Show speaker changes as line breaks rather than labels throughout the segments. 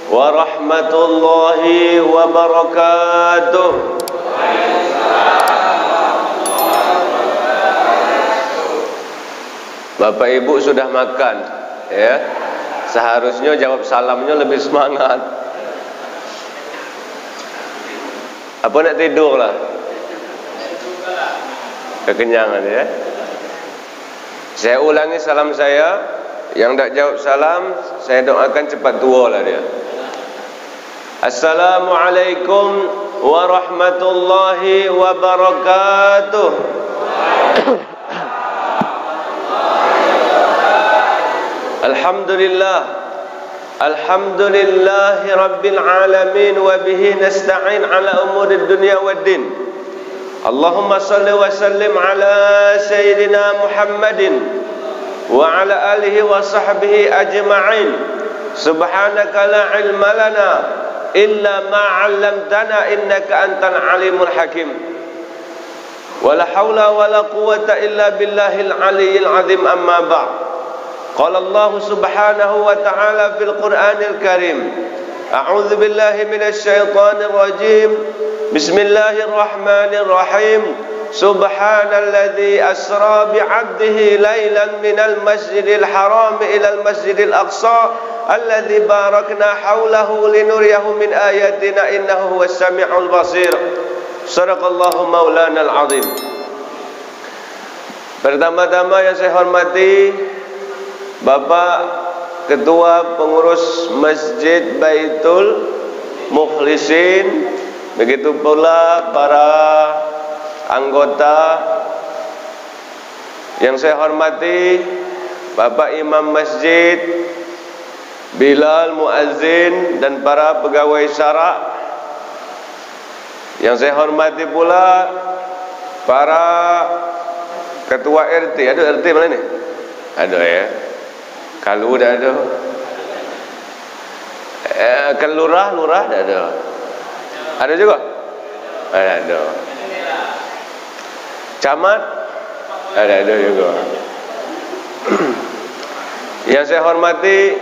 warahmatullahi wabarakatuh. Bapak Ibu sudah makan, ya? Seharusnya jawab salamnya lebih semangat. Apa nak tidur lah? Kekenyangan, ya? Saya ulangi salam saya. Yang tak jawab salam, saya doakan cepat tua lah dia. Assalamualaikum warahmatullahi wabarakatuh. Alhamdulillah, alhamdulillahi rabbil alamin, wa bihi nasta'in ala umuri dunya waddin. Allahumma salli wa sallim ala sayyidina Muhammadin wa ala alihi wa sahbihi ajma'in. Subhanaka la ilma lana illa ma 'allamtana innaka antal alimul hakim. Wa la haula wa la quwwata illa billahil aliyyil azim, amma ba'd. Qala Allah subhanahu wa ta'ala fil Qur'anil Karim, a'udzu billahi minasy syaithanir rajim. Bismillahirrahmanirrahim. Subhanalladzi asra bi'abdihi lailan minal masjidil haram ilal masjidil aqsa alladzi barakna haulahu linuriyahu min ayatina innahu huwas sami'ul basir. Shadaqallahu maulana al-azim. Pertama-tama yang saya hormati Bapak Ketua Pengurus Masjid Baitul Mukhlisin, begitu pula para anggota yang saya hormati, Bapak Imam Masjid, Bilal Muazzin, dan para pegawai syarak. Yang saya hormati pula para ketua RT. Ada RT mana ni? Ada, ya. Kalau dah ada. Kelurah, lurah dah ada. Ada juga? Ada. Camat ada juga. Yang saya hormati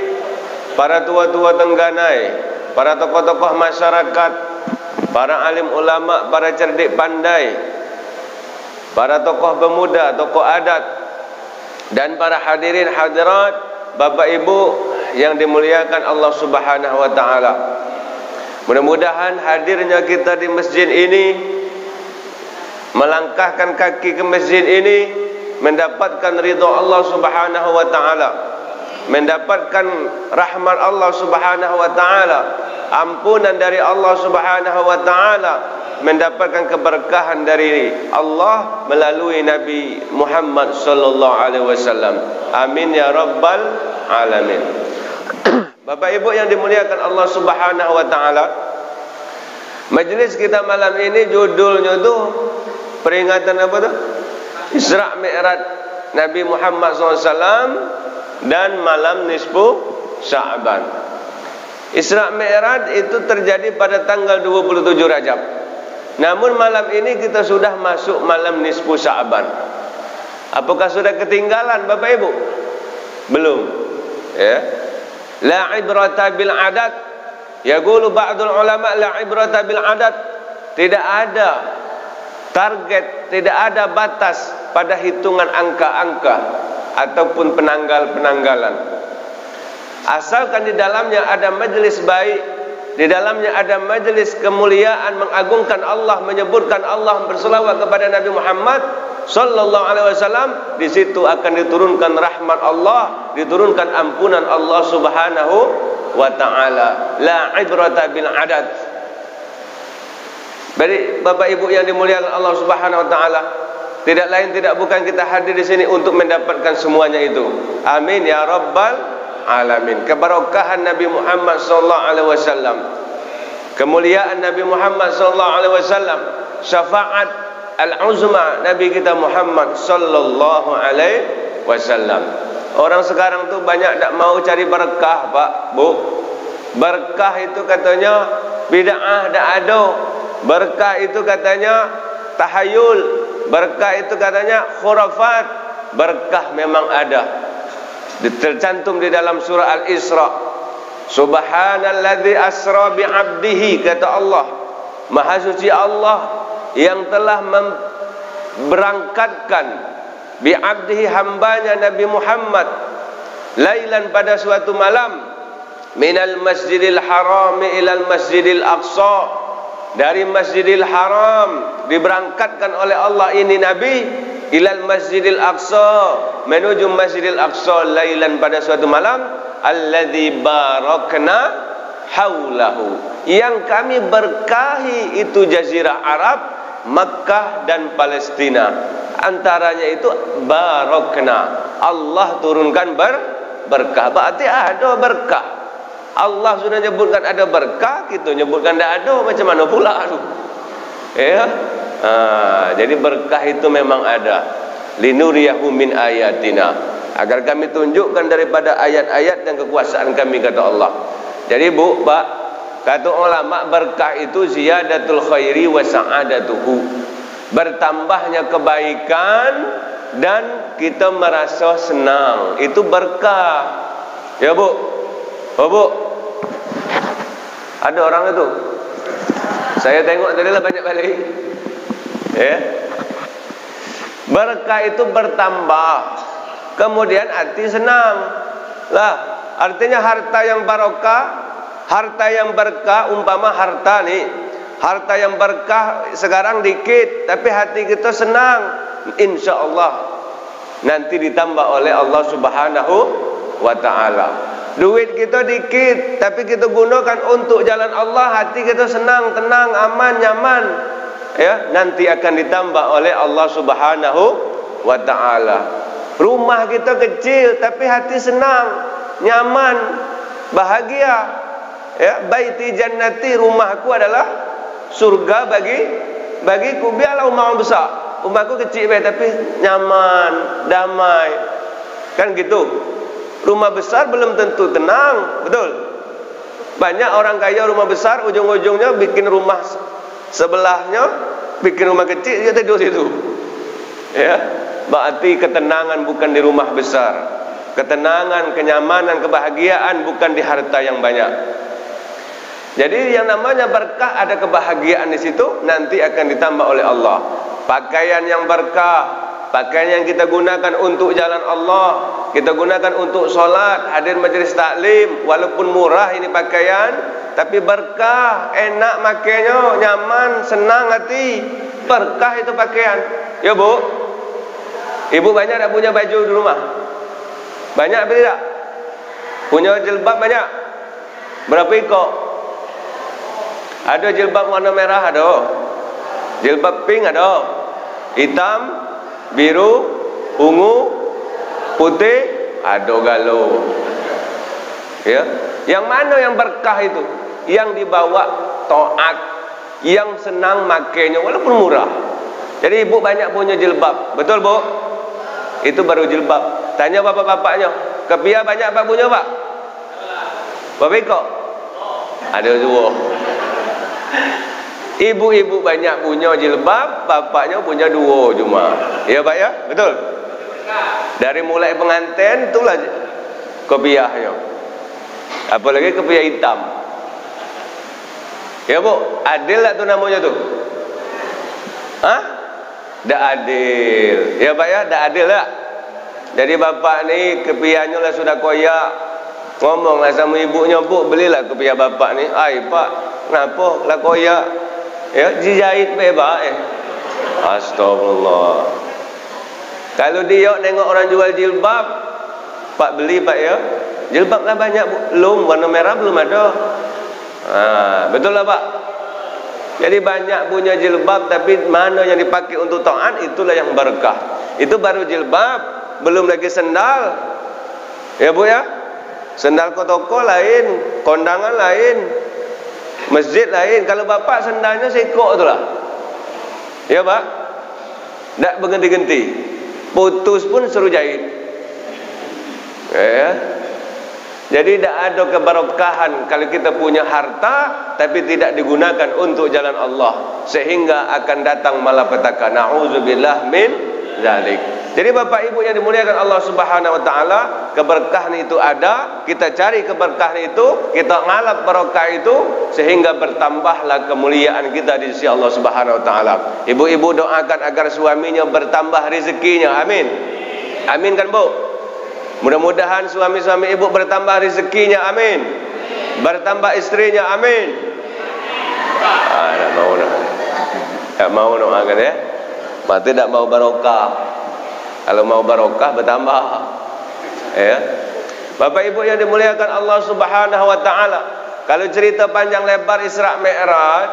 para tua-tua Tengganai, para tokoh-tokoh masyarakat, para alim ulama, para cerdik pandai, para tokoh pemuda, tokoh adat, dan para hadirin hadirat, Bapak Ibu yang dimuliakan Allah Subhanahu wa taala. Mudah-mudahan hadirnya kita di masjid ini, melangkahkan kaki ke masjid ini, mendapatkan ridha Allah Subhanahu wa taala, mendapatkan rahmat Allah Subhanahu wa taala, ampunan dari Allah Subhanahu wa taala, mendapatkan keberkahan dari Allah melalui Nabi Muhammad sallallahu alaihi wasallam. Amin ya rabbal alamin. Bapak Ibu yang dimuliakan Allah Subhanahu wa taala, majlis kita malam ini judulnya tu peringatan apa tu? Isra' Mi'raj Nabi Muhammad SAW dan malam nisfu Sya'ban. Isra' Mi'raj itu terjadi pada tanggal 27 Rajab. Namun malam ini kita sudah masuk malam nisfu Sya'ban. Apakah sudah ketinggalan Bapak Ibu? Belum, ya. La ibrata bil adat. Yaqulu ba'dul ulama la ibrata bil adat. Tidak ada target, tidak ada batas pada hitungan angka-angka ataupun penanggal-penanggalan. Asalkan di dalamnya ada majelis baik, di dalamnya ada majelis kemuliaan, mengagungkan Allah, menyebutkan Allah, berselawat kepada Nabi Muhammad sallallahu alaihi wasallam, di situ akan diturunkan rahmat Allah, diturunkan ampunan Allah Subhanahu wa taala. La ibrata bil adad. Jadi Bapak Ibu yang dimuliakan Allah Subhanahu wa taala, tidak lain tidak bukan kita hadir di sini untuk mendapatkan semuanya itu. Amin ya rabbal alamin. Keberkahan Nabi Muhammad sallallahu alaihi wasallam, kemuliaan Nabi Muhammad sallallahu alaihi wasallam, syafaat al-uzma Nabi kita Muhammad sallallahu alaihi wasallam. Orang sekarang tu banyak tak mau cari berkah, Pak, Bu. Berkah itu katanya bid'ah dak ada. Berkah itu katanya tahayul. Berkah itu katanya khurafat. Berkah memang ada. Tercantum di dalam surah Al-Isra. Subhanalladzi asra bi 'abdihi, kata Allah, Maha suci Allah yang telah berangkatkan bi 'abdihi, hambanya Nabi Muhammad, lailan, pada suatu malam, minal masjidil haram ilal masjidil aqsa, dari Masjidil Haram diberangkatkan oleh Allah ini Nabi, ilal masjidil aqsa, menuju Masjidil Aqsa, lailan, pada suatu malam, alladzi barakna haulahu, yang kami berkahi itu jazirah Arab, Makkah dan Palestina. Antaranya itu barakna, Allah turunkan berkah, berarti ada berkah. Allah sudah nyebutkan ada berkah, kita nyebutkan tidak ada, macam mana pula tu? Ya, jadi berkah itu memang ada. Linuriyahu min ayatina, agar kami tunjukkan daripada ayat-ayat dan kekuasaan kami, kata Allah. Jadi bu, pak, kata ulama, berkah itu ziyadatul khairi wa sa'adatuhu, bertambahnya kebaikan dan kita merasa senang, itu berkah. Ya bu, oh bu, ada orang itu, saya tengok tadi lah banyak balik. Ya, berkah itu bertambah, kemudian hati senang lah. Artinya harta yang barokah, harta yang berkah, umpama harta nih, harta yang berkah sekarang dikit, tapi hati kita senang, insya Allah nanti ditambah oleh Allah Subhanahu wa ta'ala. Duit kita dikit, tapi kita gunakan untuk jalan Allah, hati kita senang, tenang, aman, nyaman, ya, nanti akan ditambah oleh Allah Subhanahu wa ta'ala. Rumah kita kecil, tapi hati senang, nyaman, bahagia, ya. Baiti jannati, rumahku adalah surga bagiku. Biarlah rumah besar, rumahku kecil tapi nyaman, damai, kan gitu. Rumah besar belum tentu tenang, betul. Banyak orang kaya rumah besar, ujung-ujungnya bikin rumah sebelahnya, bikin rumah kecil, dia tidur situ. Ya, berarti ketenangan bukan di rumah besar, ketenangan, kenyamanan, kebahagiaan bukan di harta yang banyak. Jadi yang namanya berkah, ada kebahagiaan di situ, nanti akan ditambah oleh Allah. Pakaian yang berkah, pakaian yang kita gunakan untuk jalan Allah, kita gunakan untuk solat, hadir majlis taklim, walaupun murah ini pakaian, tapi berkah, enak makainya, nyaman, senang hati, berkah itu pakaian. Ya bu, ibu banyak tak punya baju di rumah? Banyak apa tidak? Punya jilbab banyak? Berapa ekor? Ada jilbab warna merah, ada jilbab pink, ada hitam, biru, ungu, putih, ada galau. Ya, yang mana yang berkah itu? Yang dibawa taat, yang senang makainya walaupun murah. Jadi ibu banyak punya jilbab, betul bu? Itu baru jilbab. Tanya bapak-bapaknya, kepia banyak apa punya pak? Berapa ekor? Ada dua. Ibu-ibu banyak punya jilbab, bapaknya punya dua cuma. Ya pak ya, betul. Dari mulai pengantin itulah kopiahnya. Apalagi kopiah hitam. Ya bu, adil tak tu namanya tu? Hah? Tak adil. Ya pak ya, tak adil tak? Jadi bapak ni kopiahnya lah sudah koyak. Ngomonglah sama ibunya, bu belilah kopiah bapak ni. Ai pak, kenapa lah koyak? Ya, dijahit bebas Astagfirullah. Kalau dia nengok orang jual jilbab, pak beli pak ya. Jilbab lah banyak belum, warna merah belum ada. Betul lah pak. Jadi banyak punya jilbab, tapi mana yang dipakai untuk taat, itulah yang berkah. Itu baru jilbab, belum lagi sendal. Ya bu ya. Sendal ke toko lain, kondangan lain, masjid lain. Kalau bapak sendalnya sekok tu lah. Ya pak, tak berganti-ganti, putus pun suruh jahit. Ya. Jadi tak ada keberkahan kalau kita punya harta tapi tidak digunakan untuk jalan Allah, sehingga akan datang malapetaka. Na'udzubillah min zalik. Jadi bapak ibu yang dimuliakan Allah Subhanahu wa taala, keberkahan itu ada, kita cari keberkahan itu, kita ngalap barokah itu, sehingga bertambahlah kemuliaan kita di sisi Allah Subhanahu wa taala. Ibu-ibu doakan agar suaminya bertambah rezekinya. Amin. Amin kan, Bu? Mudah-mudahan suami-suami ibu bertambah rezekinya. Amin. Bertambah istrinya. Amin. Tak mau nak. Tak mau nak kan ya? Mati tak mau barokah. Kalau mau barokah bertambah. Ya. Bapak Ibu yang dimuliakan Allah Subhanahu wa taala, kalau cerita panjang lebar Isra Mi'raj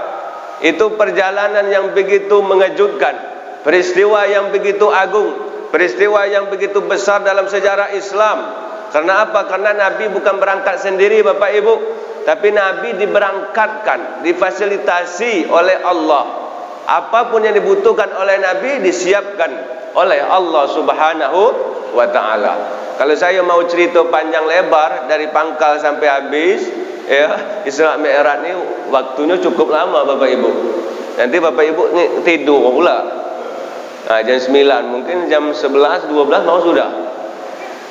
itu perjalanan yang begitu mengejutkan, peristiwa yang begitu agung, peristiwa yang begitu besar dalam sejarah Islam. Karena apa? Karena Nabi bukan berangkat sendiri, Bapak Ibu, tapi Nabi diberangkatkan, difasilitasi oleh Allah. Apapun yang dibutuhkan oleh Nabi disiapkan oleh Allah Subhanahu wa taala. Kalau saya mau cerita panjang lebar dari pangkal sampai habis, ya, Isra Mi'raj ni waktunya cukup lama, Bapak Ibu. Nanti Bapak Ibu ni tidur pula. Jam 9, mungkin jam 11, 12 mau sudah.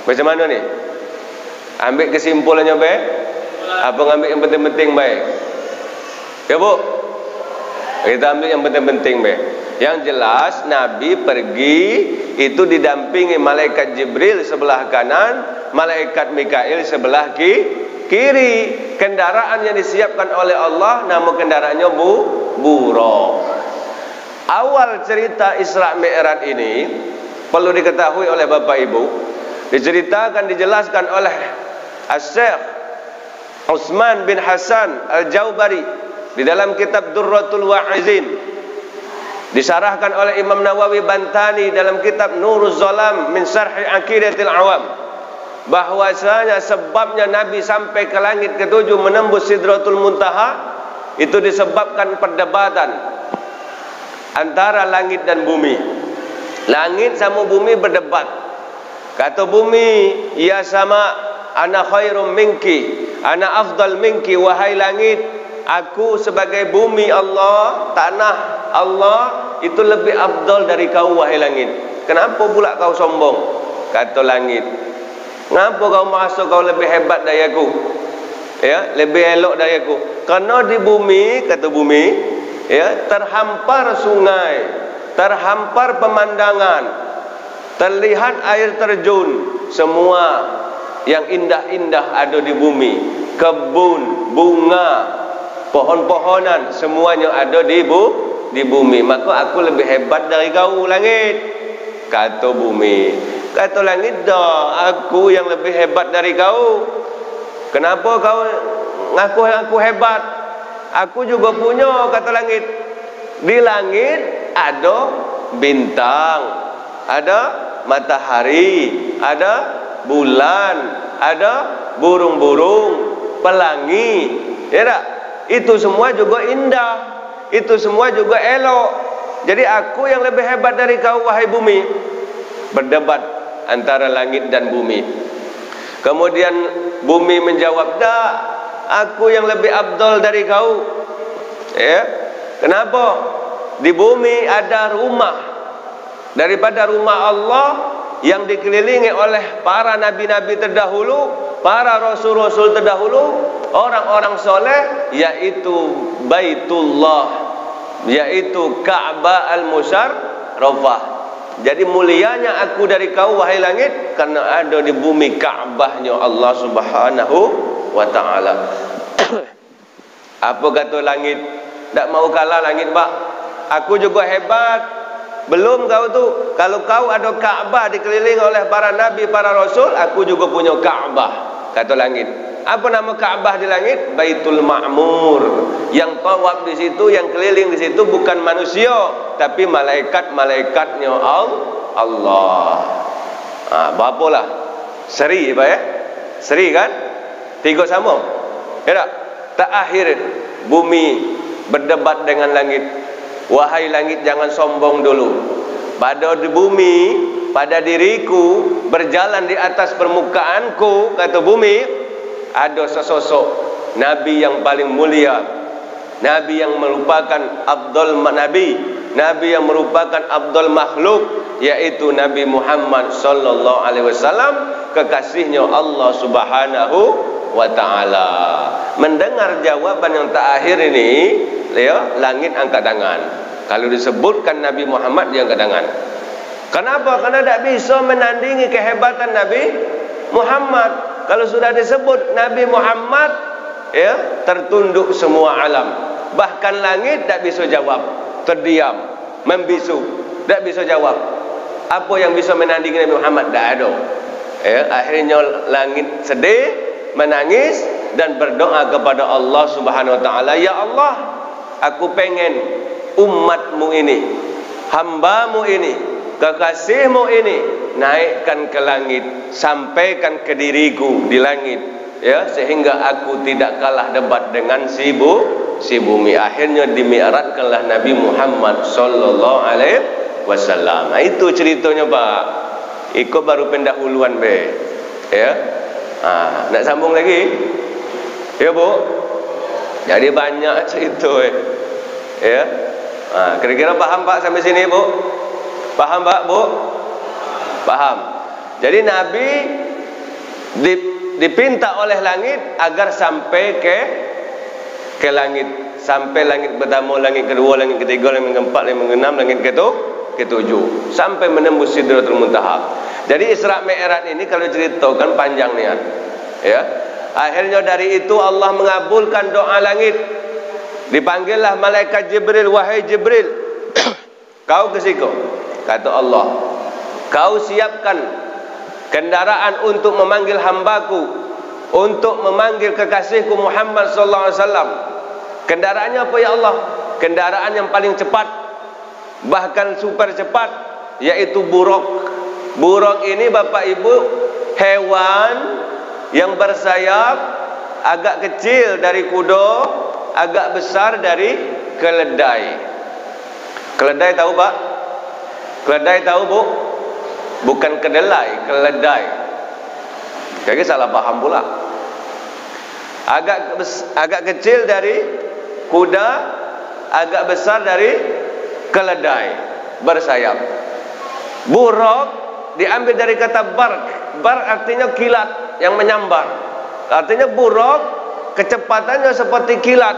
Macam mana ni? Ambil kesimpulannya baik? Apa ngambil yang penting-penting baik? Ya, Bu? Kita ambil yang penting-penting baik. Yang jelas Nabi pergi itu didampingi malaikat Jibril sebelah kanan, malaikat Mikail sebelah kiri. Kendaraan yang disiapkan oleh Allah, nama kendaraannya Buraq. Awal cerita Isra Mi'raj ini perlu diketahui oleh Bapak Ibu, dijelaskan oleh Asy-Syaikh Utsman bin Hasan Al-Jaubari di dalam kitab Durratul Wa'izin. Disarahkan oleh Imam Nawawi Bantani dalam kitab Nuruz Zalam min Syarhi Aqidatil Awam, bahwasanya sebabnya Nabi sampai ke langit ketujuh menembus Sidratul Muntaha itu disebabkan perdebatan antara langit dan bumi. Langit sama bumi berdebat. Kata bumi, ya sama, ana khairum minki, ana afdal minki. Wahai langit, aku sebagai bumi Allah, tanah Allah, itu lebih afdal dari kau, wahai langit. Kenapa pula kau sombong? Kata langit, kenapa kau merasa kau lebih hebat dari aku? Ya, lebih elok dari aku. Karena di bumi, kata bumi, ya, terhampar sungai, terhampar pemandangan, terlihat air terjun, semua yang indah-indah ada di bumi. Kebun, bunga, pohon-pohonan, semuanya ada di bumi. Maka aku lebih hebat dari kau, langit. Kata bumi. Kata langit, dah, aku yang lebih hebat dari kau. Kenapa kau ngaku aku hebat? Aku juga punya, kata langit. Di langit ada bintang, ada matahari, ada bulan, ada burung-burung, pelangi. Ya tak? Itu semua juga indah, itu semua juga elok. Jadi aku yang lebih hebat dari kau, wahai bumi. Berdebat antara langit dan bumi. Kemudian bumi menjawab, dah, aku yang lebih afdal dari kau. Ya, kenapa? Di bumi ada rumah daripada rumah Allah yang dikelilingi oleh para nabi-nabi terdahulu, para rasul-rasul terdahulu, orang-orang soleh, yaitu Baitullah, yaitu Ka'bah al-Musyarrafah. Jadi mulianya aku dari kau, wahai langit, karena ada di bumi Ka'bahnya Allah Subhanahu wa ta'ala. Apa kata langit? Tak mau kalah langit, Pak. Aku juga hebat. Belum kau tu. Kalau kau ada Ka'bah dikelilingi oleh para nabi, para rasul, aku juga punya Ka'bah, kata langit. Apa nama Ka'bah di langit? Baitul Ma'mur. Yang tawaf di situ, yang keliling di situ bukan manusia, tapi malaikat-malaikatnya Allah. Berapalah? Seri, Pak ya? Seri kan? Tiga sama. Ya tak? Terakhir bumi berdebat dengan langit. Wahai langit, jangan sombong dulu. Pada di bumi, pada diriku, berjalan di atas permukaanku, kata bumi, ada sesosok nabi yang paling mulia, nabi yang merupakan afdal nabi, nabi yang merupakan afdal makhluk, yaitu Nabi Muhammad sallallahu alaihi wasallam, kekasihnya Allah Subhanahu wa ta'ala. Mendengar jawaban yang terakhir ini, ya, langit angkat tangan. Kalau disebutkan Nabi Muhammad, dia angkat tangan. Kenapa? Karena tak bisa menandingi kehebatan Nabi Muhammad. Kalau sudah disebut Nabi Muhammad, ya, tertunduk semua alam. Bahkan langit tak bisa jawab, terdiam, membisu, tak bisa jawab. Apa yang bisa menandingi Nabi Muhammad? Tak ada. Ya, akhirnya langit sedih, menangis dan berdoa kepada Allah Subhanahu wa ta'ala, ya Allah, aku pengen umatmu ini, hambamu ini, kekasihmu ini naikkan ke langit, sampaikan ke diriku di langit, ya, sehingga aku tidak kalah debat dengan si bumi. Akhirnya dimi'rajkanlah Nabi Muhammad sallallahu alaihi wasallam. Nah, itu ceritanya, Pak. Ikut baru pendahuluan be. Ya. Nak sambung lagi? Ya, Bu. Jadi banyak cerita ya. Kira-kira paham Pak sampai sini, Bu? Paham Pak, Bu? Paham. Jadi Nabi dipinta oleh langit agar sampai ke langit, sampai langit pertama, langit kedua, langit ketiga, langit keempat, langit keenam, langit ketujuh, sampai menembus Sidratul Muntaha. Jadi Isra Mi'raj ini kalau ceritakan panjang niat, ya. Akhirnya dari itu Allah mengabulkan doa langit. Dipanggillah malaikat Jibril, wahai Jibril, kau ke situ. Kata Allah, kau siapkan kendaraan untuk memanggil hambaku, untuk memanggil kekasihku Muhammad sallallahu alaihi wasallam. Kendaraannya apa ya Allah? Kendaraan yang paling cepat, bahkan super cepat, yaitu buruk. Buruk ini Bapak Ibu hewan yang bersayap, agak kecil dari kuda, agak besar dari keledai. Keledai tahu Pak? Keledai tahu Bu? Bukan kedelai, keledai. Kayaknya salah paham pula. Agak kecil dari kuda, agak besar dari keledai, bersayap. Buruk diambil dari kata bark. Bark artinya kilat yang menyambar. Artinya buruk, kecepatannya seperti kilat.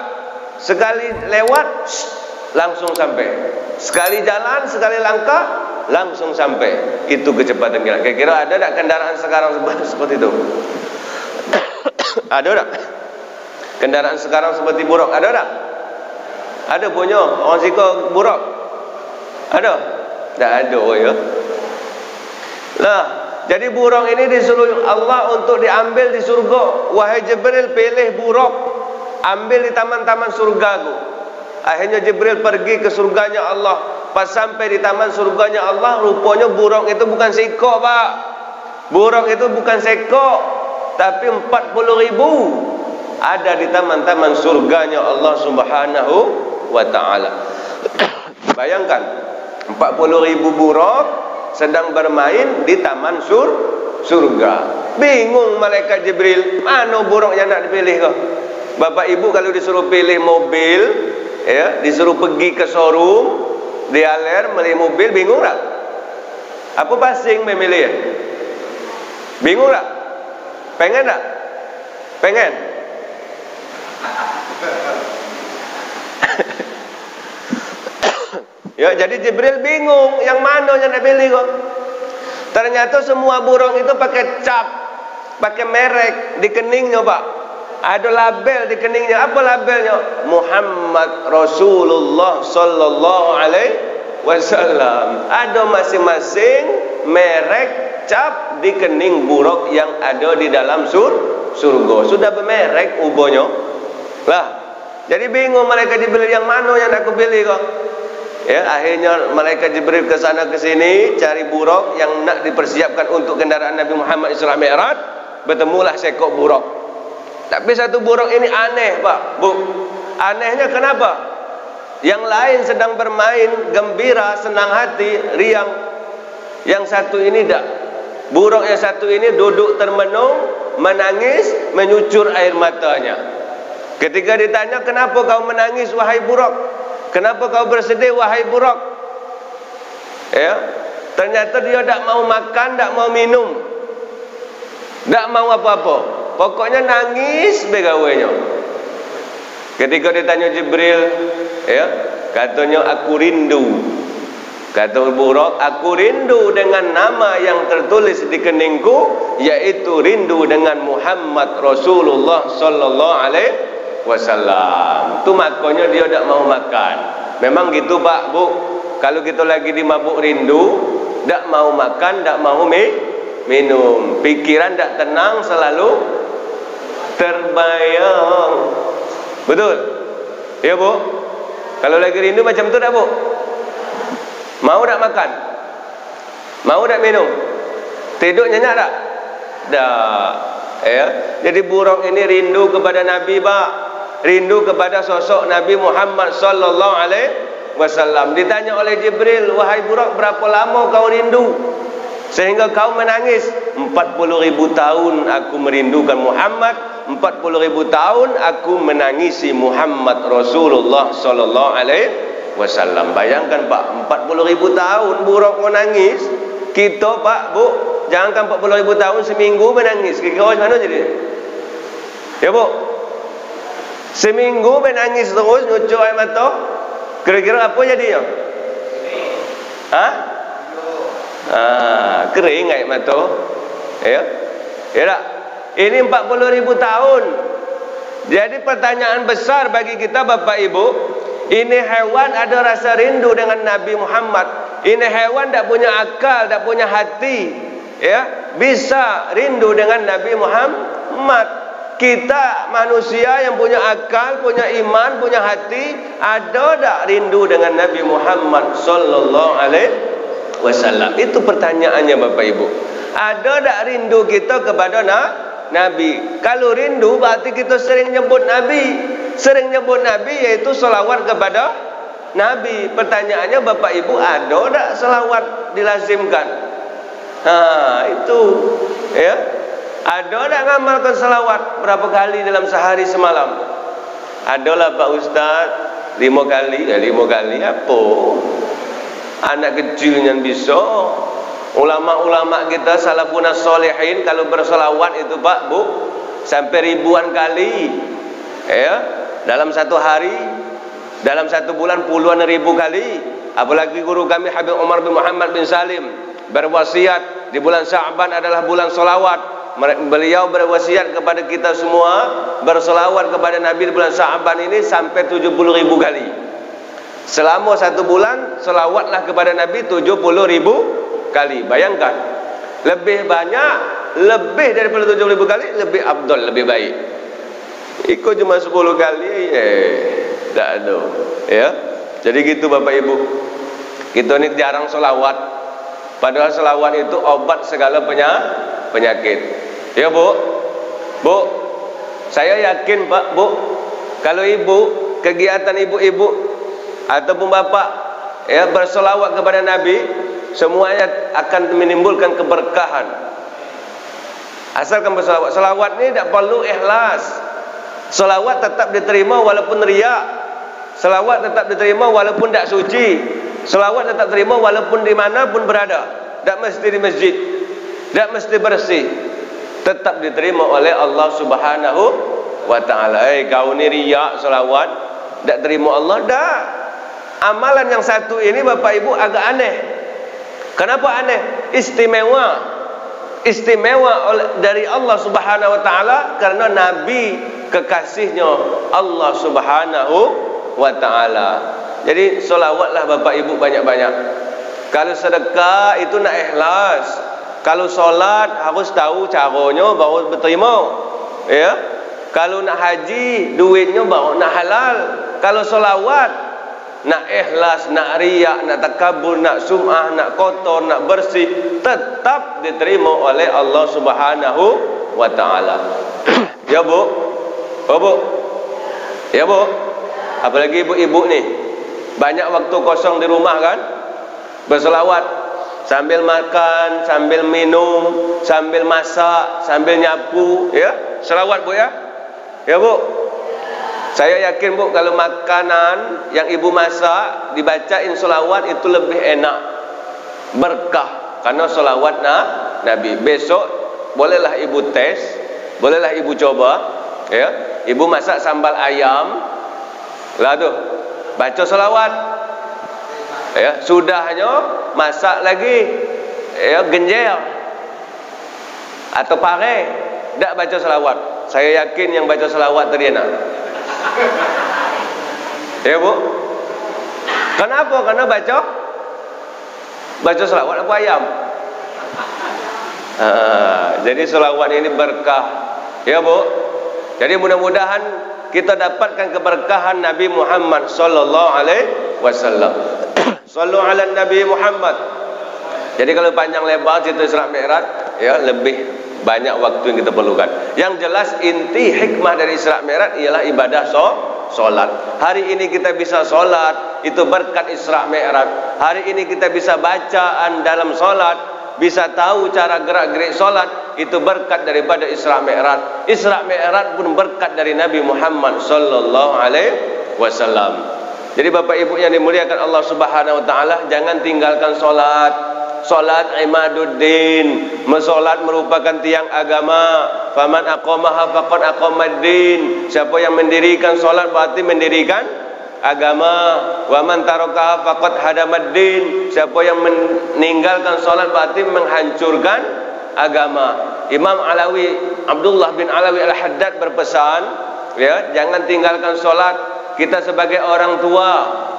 Sekali lewat, langsung sampai. Sekali jalan, sekali langkah, langsung sampai. Itu kecepatan kilat. Kira-kira ada tak kendaraan sekarang seperti itu? Ada tak? Kendaraan sekarang seperti buruk, ada tak? Ada punya orang sika buruk? Ada? Tak ada, ya. Nah, jadi burung ini disuruh Allah untuk diambil di surga. Wahai Jibril, pilih burung, ambil di taman-taman surgaku. Akhirnya Jibril pergi ke surganya Allah. Pas sampai di taman surganya Allah, rupanya burung itu bukan seekor, Pak. Burung itu bukan seekor, tapi 40.000 ada di taman-taman surganya Allah Subhanahu wa ta'ala. Bayangkan 40.000 burung sedang bermain di taman surga. Bingung malaikat Jibril, mana burung yang nak dipilih kau? Bapak Ibu kalau disuruh pilih mobil, ya, disuruh pergi ke showroom, dialer beli mobil, bingung tak? Apa pasing memilih? Bingung tak? Pengen tak? Pengen? Ya, jadi Jibril bingung yang mana yang nak pilih kok. Ternyata semua burung itu pakai cap, pakai merek di keningnya, Pak. Ada label di keningnya. Apa labelnya? Muhammad Rasulullah sallallahu alaihi wasallam. Ada masing-masing merek cap di kening burung yang ada di dalam surga. Sudah bermerek ubonya. Lah, jadi bingung malaikat Jibril yang mana yang aku pilih kok. Ya, akhirnya malaikat Jibril ke sana ke sini cari buruk yang nak dipersiapkan untuk kendaraan Nabi Muhammad Isra Mi'raj. Bertemulah seekor buruk. Tapi satu buruk ini aneh, Pak, Bu. Anehnya kenapa? Yang lain sedang bermain, gembira, senang hati, riang. Yang satu ini tak. Buruk yang satu ini duduk termenung, menangis, menyucur air matanya. Ketika ditanya, kenapa kau menangis wahai buruk? Kenapa kau bersedih wahai buruk? Ya, ternyata dia tak mau makan, tak mau minum. Tak mau apa-apa. Pokoknya nangis begawainya. Ketika ditanya Jibril, ya, katanya aku rindu. Kata Buraq, aku rindu dengan nama yang tertulis di keningku, yaitu rindu dengan Muhammad Rasulullah sallallahu alaihi wasallam. Tu makanya dia tak mau makan. Memang gitu Pak, Bu. Kalau kita lagi di mabuk rindu, tak mau makan, tak mau minum. Pikiran tak tenang, selalu terbayang. Betul? Ya Bu? Kalau lagi rindu macam tu tak Bu? Mau tak makan? Mau tak minum? Tidur nyenyak tak? Tak. Ya. Jadi Buraq ini rindu kepada Nabi Pak. Rindu kepada sosok Nabi Muhammad sallallahu alaihi wasallam. Ditanya oleh Jibril, wahai Buraq, berapa lama kau rindu sehingga kau menangis? 40.000 tahun aku merindukan Muhammad, 40.000 tahun aku menangisi Muhammad Rasulullah sallallahu alaihi wasallam. Bayangkan Pak, 40.000 tahun Buraq menangis. Kita Pak, Bu, jangankan 40.000 tahun, seminggu menangis. Kira-kira macam mana jadi? Ya Bu, seminggu menangis terus, nyucuk air mata. Kira-kira apa jadinya? Kering air mata. Ya? Ya tak? Ini 40.000 tahun. Jadi pertanyaan besar bagi kita Bapak Ibu, ini hewan ada rasa rindu dengan Nabi Muhammad. Ini hewan tak punya akal, tak punya hati, ya, bisa rindu dengan Nabi Muhammad. Kita manusia yang punya akal, punya iman, punya hati, ada tak rindu dengan Nabi Muhammad sallallahu alaihi wasallam? Itu pertanyaannya Bapak Ibu. Ada tak rindu kita kepada Nabi? Kalau rindu berarti kita sering nyebut Nabi. Sering nyebut Nabi yaitu selawat kepada Nabi. Pertanyaannya Bapak Ibu, ada tak selawat dilazimkan? Itu, ya. Ada tak ngamalkan selawat berapa kali dalam sehari semalam? Adalah Pak Ustaz, 5 kali. 5 kali apa? Anak kecil yang bisa. Ulama-ulama kita salafun sholihin kalau berselawat itu Pak, Bu, sampai ribuan kali. Ya, dalam satu hari, dalam satu bulan puluhan ribu kali. Apalagi guru kami Habib Umar bin Muhammad bin Salim berwasiat di bulan Sya'ban adalah bulan solawat. Beliau berwasiat kepada kita semua bersolawat kepada Nabi di bulan Sya'ban ini sampai 70.000 kali. Selama satu bulan selawatlah kepada Nabi 70.000 kali. Bayangkan, lebih banyak, lebih daripada 70.000 kali, lebih afdal, lebih baik. Ikut cuma 10 kali, tak ada. Ya, jadi gitu Bapak Ibu. Kita ni jarang selawat. Padahal selawat itu obat segala penyakit. Ya Bu, Bu, saya yakin Pak, Bu, kalau Ibu, kegiatan ibu-ibu ataupun bapak, ya, berselawat kepada Nabi, semuanya akan menimbulkan keberkahan. Asalkan berselawat. Selawat ni tak perlu ikhlas. Selawat tetap diterima walaupun riak. Selawat tetap diterima walaupun tak suci. Selawat tetap diterima walaupun di mana pun berada. Tak mesti di masjid, tak mesti bersih, tetap diterima oleh Allah Subhanahu wa ta'ala. Kau ni riak selawat, tak terima Allah, dah. Amalan yang satu ini Bapak Ibu agak aneh. Kenapa aneh? Istimewa. Istimewa dari Allah Subhanahu wa ta'ala karena Nabi kekasihnya Allah Subhanahu wa ta'ala. Jadi selawatlah Bapak Ibu banyak-banyak. Kalau sedekah itu nak ikhlas. Kalau solat harus tahu caranya baru berterima. Ya. Kalau nak haji duitnya baru nak halal. Kalau selawat nak ikhlas, nak riak, nak takabur, nak sum'ah, nak kotor, nak bersih, tetap diterima oleh Allah Subhanahu wa ta'ala. Ya Bu? Oh Bu? Ya Bu? Apalagi ibu-ibu ni banyak waktu kosong di rumah kan? Berselawat sambil makan, sambil minum, sambil masak, sambil nyapu, ya? Selawat Bu ya? Ya Bu? Saya yakin Bu, kalau makanan yang ibu masak dibacain selawat itu lebih enak, berkah, karena selawat Nabi. Besok bolehlah ibu tes, bolehlah ibu coba, ya. Ibu masak sambal ayam, lah tuh baca selawat, ya. Sudahnya masak lagi, ya, genjer atau pare, tak baca selawat. Saya yakin yang baca selawat tadi enak. Ya bu, kenapa? Karena baca selawat apa ayam? Jadi selawat ini berkah, ya bu. Jadi mudah-mudahan kita dapatkan keberkahan Nabi Muhammad sallallahu alaihi wasallam. Sallu ala Nabi Muhammad. Jadi kalau panjang lebar cerita Isra Mi'raj, ya, lebih banyak waktu yang kita perlukan. Yang jelas inti hikmah dari Isra Mi'raj ialah ibadah solat. Hari ini kita bisa solat, itu berkat Isra Mi'raj. Hari ini kita bisa bacaan dalam solat, bisa tahu cara gerak-gerik solat, itu berkat daripada Isra Mi'raj. Isra Mi'raj pun berkat dari Nabi Muhammad sallallahu alaihi wasallam. Jadi Bapak Ibu yang dimuliakan Allah Subhanahu wa taala, jangan tinggalkan solat. Solat imaduddin, mensolat merupakan tiang agama. Faman aqamaha faqad aqamaddin. Siapa yang mendirikan solat berarti mendirikan agama. Wa man tarakaha faqad hadamaddin. Siapa yang meninggalkan solat berarti menghancurkan agama. Imam Alawi, Abdullah bin Alawi Al-Haddad berpesan, ya, jangan tinggalkan solat. Kita sebagai orang tua,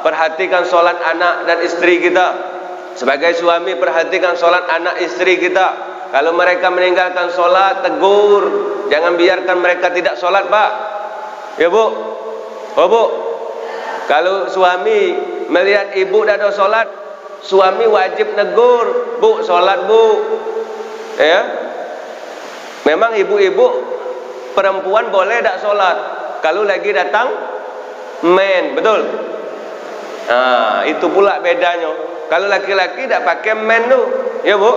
perhatikan solat anak dan istri kita. Sebagai suami, perhatikan solat anak istri kita. Kalau mereka meninggalkan solat, tegur. Jangan biarkan mereka tidak solat, Pak. Ya bu, oh bu. Kalau suami melihat ibu dah ada solat, suami wajib negur. Bu, solat bu. Ya. Memang ibu-ibu perempuan boleh tak solat kalau lagi datang men, betul? Itu pula bedanya. Kalau laki-laki tak pakai men tu, ya bu.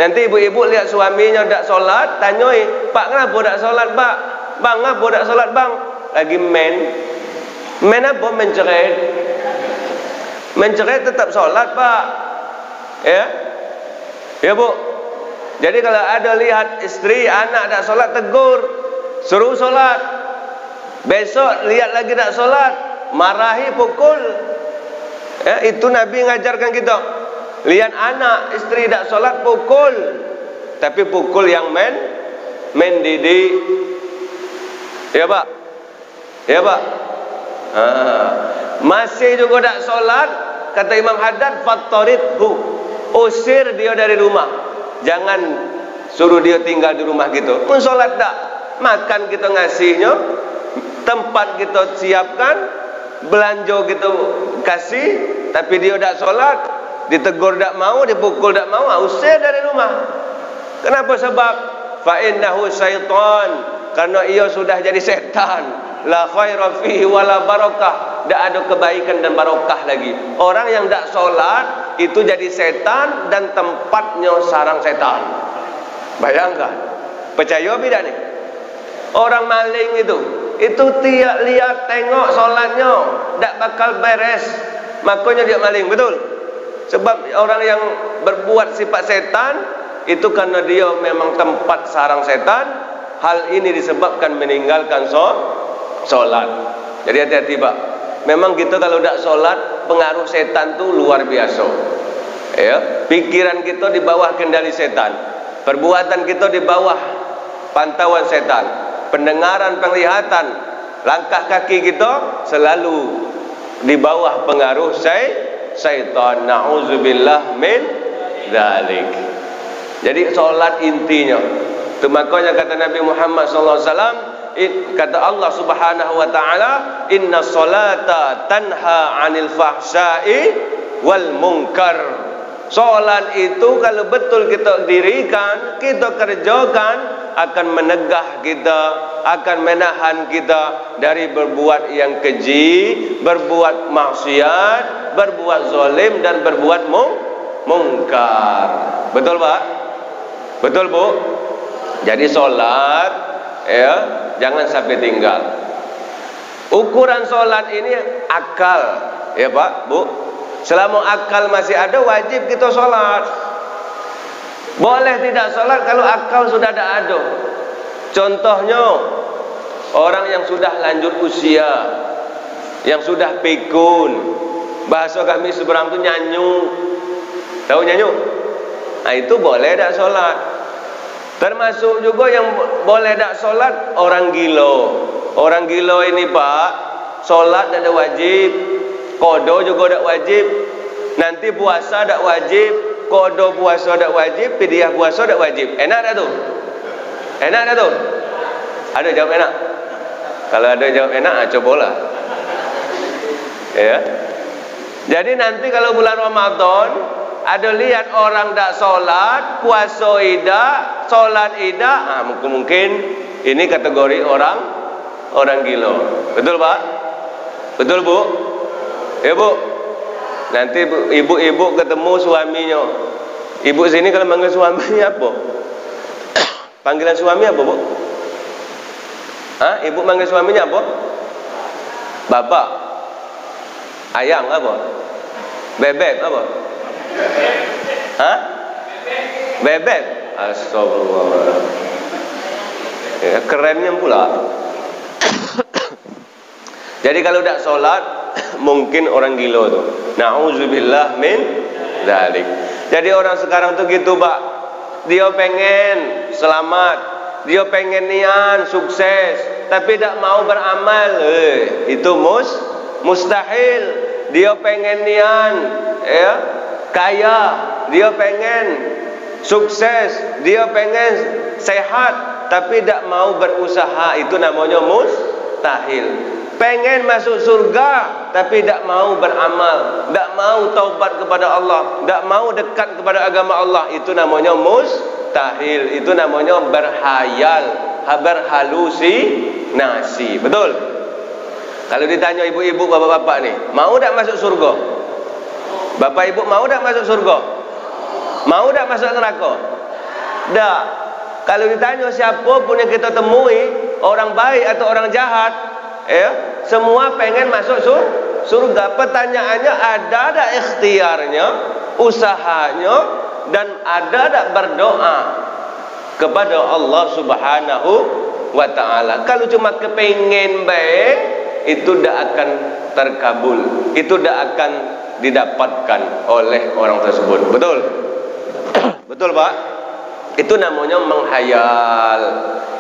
Nanti ibu-ibu lihat suaminya tak solat, tanyoi, Pak kenapa tak solat Pak? Bang kenapa tak solat bang? Lagi men. Men apa? Menceret. Menceret tetap solat Pak. Ya, ya bu. Jadi kalau ada lihat istri anak tak solat, tegur, suruh solat. Besok lihat lagi tak solat, marahi, pukul. Ya, itu Nabi ngajarkan kita. Lihat anak istri tak solat, pukul. Tapi pukul yang mendidik. Ya pak, ya pak. Masih juga tak solat, kata Imam Haddad, fattoridhu, usir dia dari rumah. Jangan suruh dia tinggal di rumah gitu. Pun solat tak, makan kita ngasihnya, tempat kita siapkan, belanja gitu kasih, tapi dia tak solat, ditegur tak mau, dipukul tak mau, usir dari rumah. Kenapa? Sebab fa innahu syaitan, karena ia sudah jadi setan. La khaira fihi wala barakah, tak ada kebaikan dan barokah lagi. Orang yang tak solat itu jadi setan dan tempatnya sarang setan. Bayangkan, percaya tidak nih? Orang maling itu tiap lihat tengok solatnya tak bakal beres, makanya dia maling, betul? Sebab orang yang berbuat sifat setan itu karena dia memang tempat sarang setan. Hal ini disebabkan meninggalkan solat. Jadi hati-hati pak. Memang kita kalau tak solat, pengaruh setan tu luar biasa. Ya, pikiran kita di bawah kendali setan, perbuatan kita di bawah pantauan setan, pendengaran, penglihatan, langkah kaki kita selalu di bawah pengaruh syaitan. Na'udzubillah min dzalik. Jadi solat intinya. Itu makanya kata Nabi Muhammad sallallahu alaihi wasallam, kata Allah Subhanahu wa taala, inna salata tanha 'anil fahsya'i wal munkar. Solat itu kalau betul kita dirikan, kita kerjakan, akan menegah kita, akan menahan kita dari berbuat yang keji, berbuat maksiat, berbuat zalim dan berbuat mungkar. Betul Pak? Betul Bu? Jadi solat, ya, jangan sampai tinggal. Ukuran solat ini akal, ya Pak, Bu. Selama akal masih ada, wajib kita solat. Boleh tidak solat kalau akal sudah tak ada. Contohnya orang yang sudah lanjut usia, yang sudah pikun, bahasa kami seberang tu nyanyu. Tahu nyanyu? Nah, itu boleh tak solat. Termasuk juga yang boleh tak solat orang gila. Orang gila ini Pak, solat tak ada wajib, qada juga tak wajib. Nanti puasa tak wajib, qada puasa tak wajib, fidyah puasa tak wajib. Enak tak tu? Enak tak tu? Ada jawab enak? Kalau ada jawab enak, cobalah. Ya. Jadi nanti kalau bulan Ramadan ada lihat orang tak solat, puasa ida, solat ida, mungkin ini kategori orang gila. Betul Pak? Betul Bu? Ya Bu? Nanti ibu-ibu ketemu suaminya. Ibu sini kalau manggil suaminya apa? Panggilan suami apa Bu? Ibu manggil suaminya apa? Bapak. Ayang apa? Bebek apa? Bebek. Astagfirullah. Ya, kerennya pula. Jadi kalau tak solat, mungkin orang gila tu. Na'udzubillah min dzalik. Jadi orang sekarang tu gitu Pak. Dia pengen selamat, dia pengen nian sukses, tapi tak mau beramal. Itu mustahil. Dia pengen nian ya, kaya, dia pengen sukses, dia pengen sehat, tapi tak mau berusaha. Itu namanya mustahil. Pengen masuk surga tapi tak mau beramal, tak mau taubat kepada Allah, tak mau dekat kepada agama Allah, itu namanya mustahil. Itu namanya berhayal, berhalusinasi. Betul? Kalau ditanya ibu-ibu, bapak-bapak nih, mau tak masuk surga? Bapak ibu mau tak masuk surga? Mau tak masuk neraka? Tak. Kalau ditanya siapa pun yang kita temui, orang baik atau orang jahat, ya, semua pengen masuk surga. Pertanyaannya, ada tak ikhtiarnya, usahanya, dan ada tak berdoa kepada Allah Subhanahu wa ta'ala? Kalau cuma kepengen baik, itu tak akan terkabul, itu tak akan didapatkan oleh orang tersebut. Betul? Betul Pak? Itu namanya menghayal,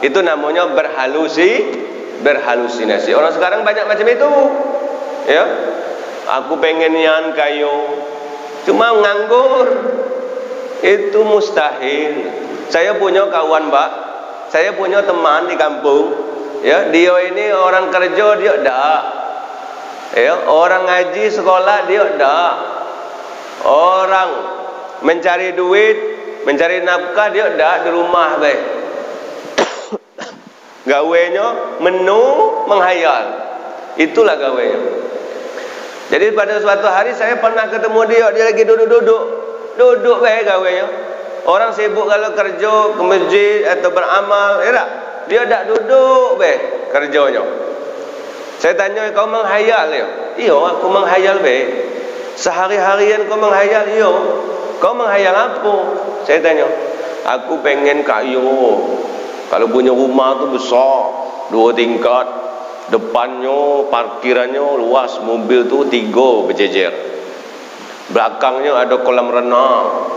itu namanya berhalusinasi. Orang sekarang banyak macam itu. Ya. Aku pengen yang kayu, cuma nganggur. Itu mustahil. Saya punya kawan, Pak. Saya punya teman di kampung. Ya, dia ini orang kerja dia dak. Ya, orang ngaji sekolah dia dak. Orang mencari duit, mencari nafkah dia dak, di rumah baik. Gawenya menu menghayal. Itulah gawenya. Jadi pada suatu hari saya pernah ketemu dia lagi duduk baik gawenya. Orang sibuk kalau kerja ke masjid atau beramal, ya tak? Dia tak duduk baik kerjanya. Saya tanya, kau menghayal ya? Iya, aku menghayal baik. Sehari-harian kau menghayal? Iya. Kau menghayal apa? Saya tanya. Aku pengen kayu. Kalau punya rumah tu besar, 2 tingkat, depannya parkirannya luas, mobil tu 3 berjejer, belakangnya ada kolam renang,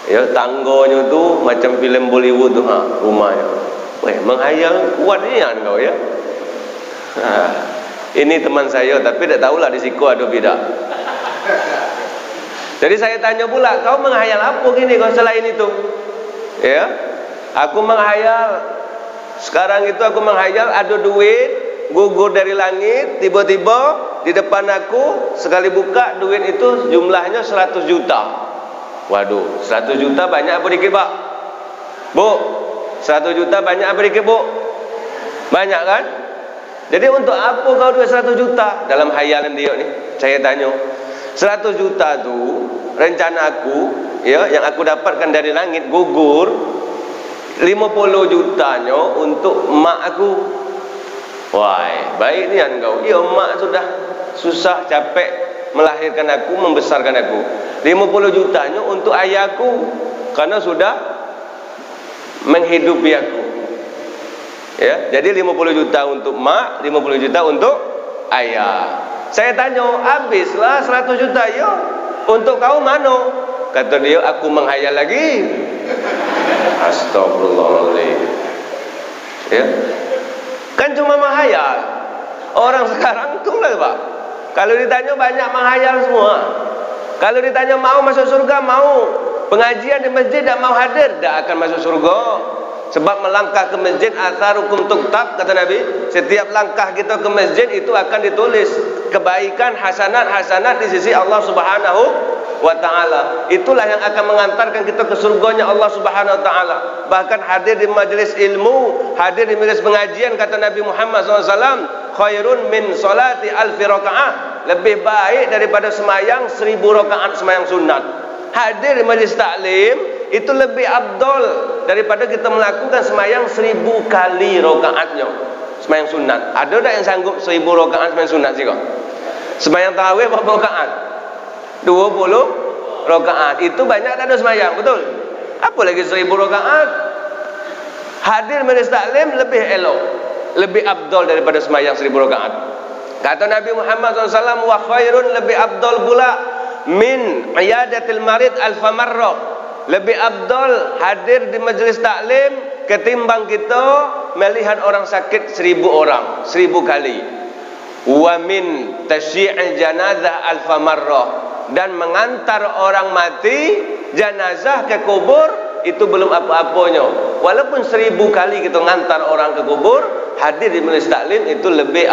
ya, tangganya tu macam filem Bollywood tu, rumahnya. Weh, menghayal kuat ni kan kau ya. Ini teman saya, tapi tak tahulah di siku ada beda. Jadi saya tanya pula, kau menghayal apa gini kau selain itu? Ya, aku menghayal, sekarang itu aku menghayal ada duit gugur dari langit, tiba-tiba di depan aku sekali buka duit itu jumlahnya 100 juta. Waduh, 100 juta banyak apa dikit Pak? Bu, 100 juta banyak apa dikit Bu? Banyak kan? Jadi untuk apa kau duit 100 juta? Dalam hayalan dia ni, saya tanya, 100 juta tu rencana aku, ya, yang aku dapatkan dari langit gugur, 50 jutanya untuk mak aku. Wah, baik ni kan kau. Ya, mak sudah susah capek melahirkan aku, membesarkan aku. 50 jutanya untuk ayahku. karena sudah menghidupi aku. Ya, jadi 50 juta untuk mak, 50 juta untuk ayah. Saya tanya, habislah 100 juta yo. Untuk kau mana? Kata dia, aku menghayal lagi. Astagfirullahaladzim. Ya, kan cuma menghayal. Orang sekarang itulah Pak. Kalau ditanya banyak menghayal semua. Kalau ditanya mau masuk surga, mau pengajian di masjid, tak mau hadir, tak akan masuk surga. Sebab melangkah ke masjid atharukum tuktab, kata Nabi. Setiap langkah kita ke masjid itu akan ditulis kebaikan, hasanat di sisi Allah Subhanahu wa ta'ala. Itulah yang akan mengantarkan kita ke surganya Allah Subhanahu wa ta'ala. Bahkan hadir di majlis ilmu, hadir di majlis pengajian, kata Nabi Muhammad SAW, khairun min salati alfi rakaah, lebih baik daripada semayang 1000 rakaat semayang sunat. Hadir di majlis taklim itu lebih abdol daripada kita melakukan semayang 1000 kali rakaatnya semayang sunat. Ada tak yang sanggup 1000 rakaat semayang sunat sih kok? Semayang tarawih berapa rakaat? 20 rakaat. Itu banyak tak ada semayang, betul? Apa lagi 1000 rakaat? Hadir majlis taklim lebih elok, lebih abdol daripada semayang 1000 rakaat. Kata Nabi Muhammad SAW, wa khairun, lebih abdol pula min iyadatil marid alfa marrah. Lebih abdol hadir di majlis taklim ketimbang kita melihat orang sakit 1000 orang, 1000 kali. Wa min tasyi'il janazah alfa marrah, dan mengantar orang mati jenazah ke kubur itu belum apa-apanya. Walaupun 1000 kali kita mengantar orang ke kubur, hadir di majlis taklim itu lebih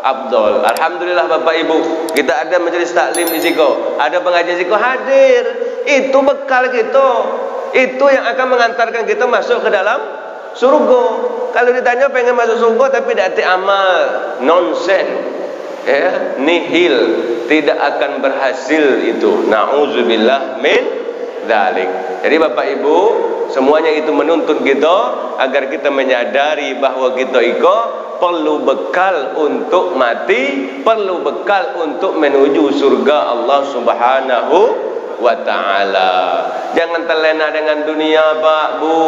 abdol. Alhamdulillah Bapak Ibu, kita ada majlis taklim di Siko, ada pengajian Siko, hadir. Itu bekal kita. Itu yang akan mengantarkan kita masuk ke dalam surga. Kalau ditanya pengen masuk surga tapi tidak ada amal, nonsen, ya, nihil, tidak akan berhasil itu. Nauzubillah min dzalik. Jadi Bapak Ibu, semuanya itu menuntut kita agar kita menyadari bahwa kita perlu bekal untuk mati, perlu bekal untuk menuju surga Allah Subhanahu wa ta'ala. Jangan terlena dengan dunia Pak, Bu.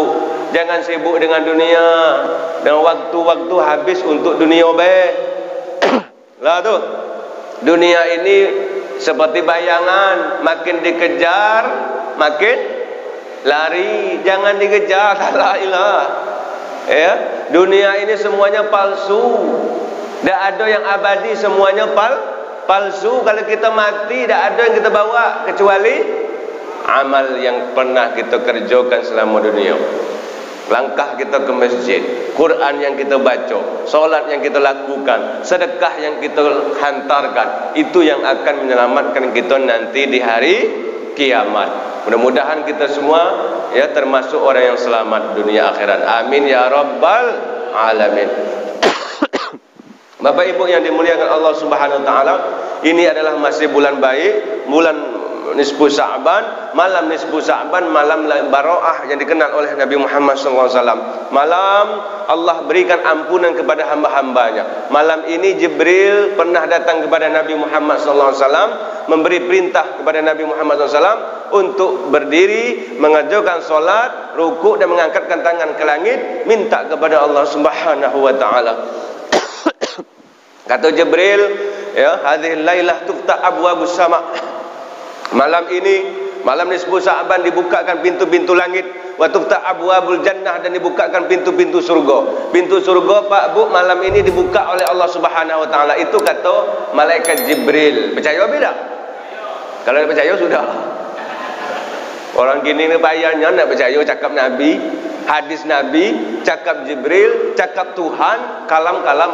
Jangan sibuk dengan dunia, dan waktu-waktu habis untuk dunia lah tuh. Dunia ini seperti bayangan, makin dikejar makin lari. Jangan dikejar, la ilah. Ya, dunia ini semuanya palsu. Tak ada yang abadi, semuanya palsu. Kalau kita mati, tak ada yang kita bawa kecuali amal yang pernah kita kerjakan selama dunia. Langkah kita ke masjid, Quran yang kita baca, solat yang kita lakukan, sedekah yang kita hantarkan, itu yang akan menyelamatkan kita nanti di hari kiamat. Mudah-mudahan kita semua ya termasuk orang yang selamat dunia akhirat. Amin ya rabbal alamin. Bapak Ibu yang dimuliakan Allah Subhanahu wa taala, ini adalah masih bulan baik, bulan nisfu Sya'ban, malam nisfu Sya'ban, malam Baro'ah yang dikenal oleh Nabi Muhammad SAW. Malam Allah berikan ampunan kepada hamba-hambanya. Malam ini Jibril pernah datang kepada Nabi Muhammad SAW, memberi perintah kepada Nabi Muhammad SAW untuk berdiri, mengerjakan solat, rukuk dan mengangkatkan tangan ke langit, minta kepada Allah Subhanahu wa taala. Kata Jibril, ya, hadhihi lailah tufta abwabus sama'. Malam ini, malam nisfu Sya'ban, dibukakan pintu-pintu langit, wa tufta abwabul jannah, dan dibukakan pintu-pintu surga. Pintu surga Pak Bu malam ini dibuka oleh Allah Subhanahu wa taala. Itu kata malaikat Jibril. Percaya tidak? Kalau tidak percaya sudah. Orang gini ni payahnya nak percaya cakap Nabi, hadis Nabi, cakap Jibril, cakap Tuhan, kalam-kalam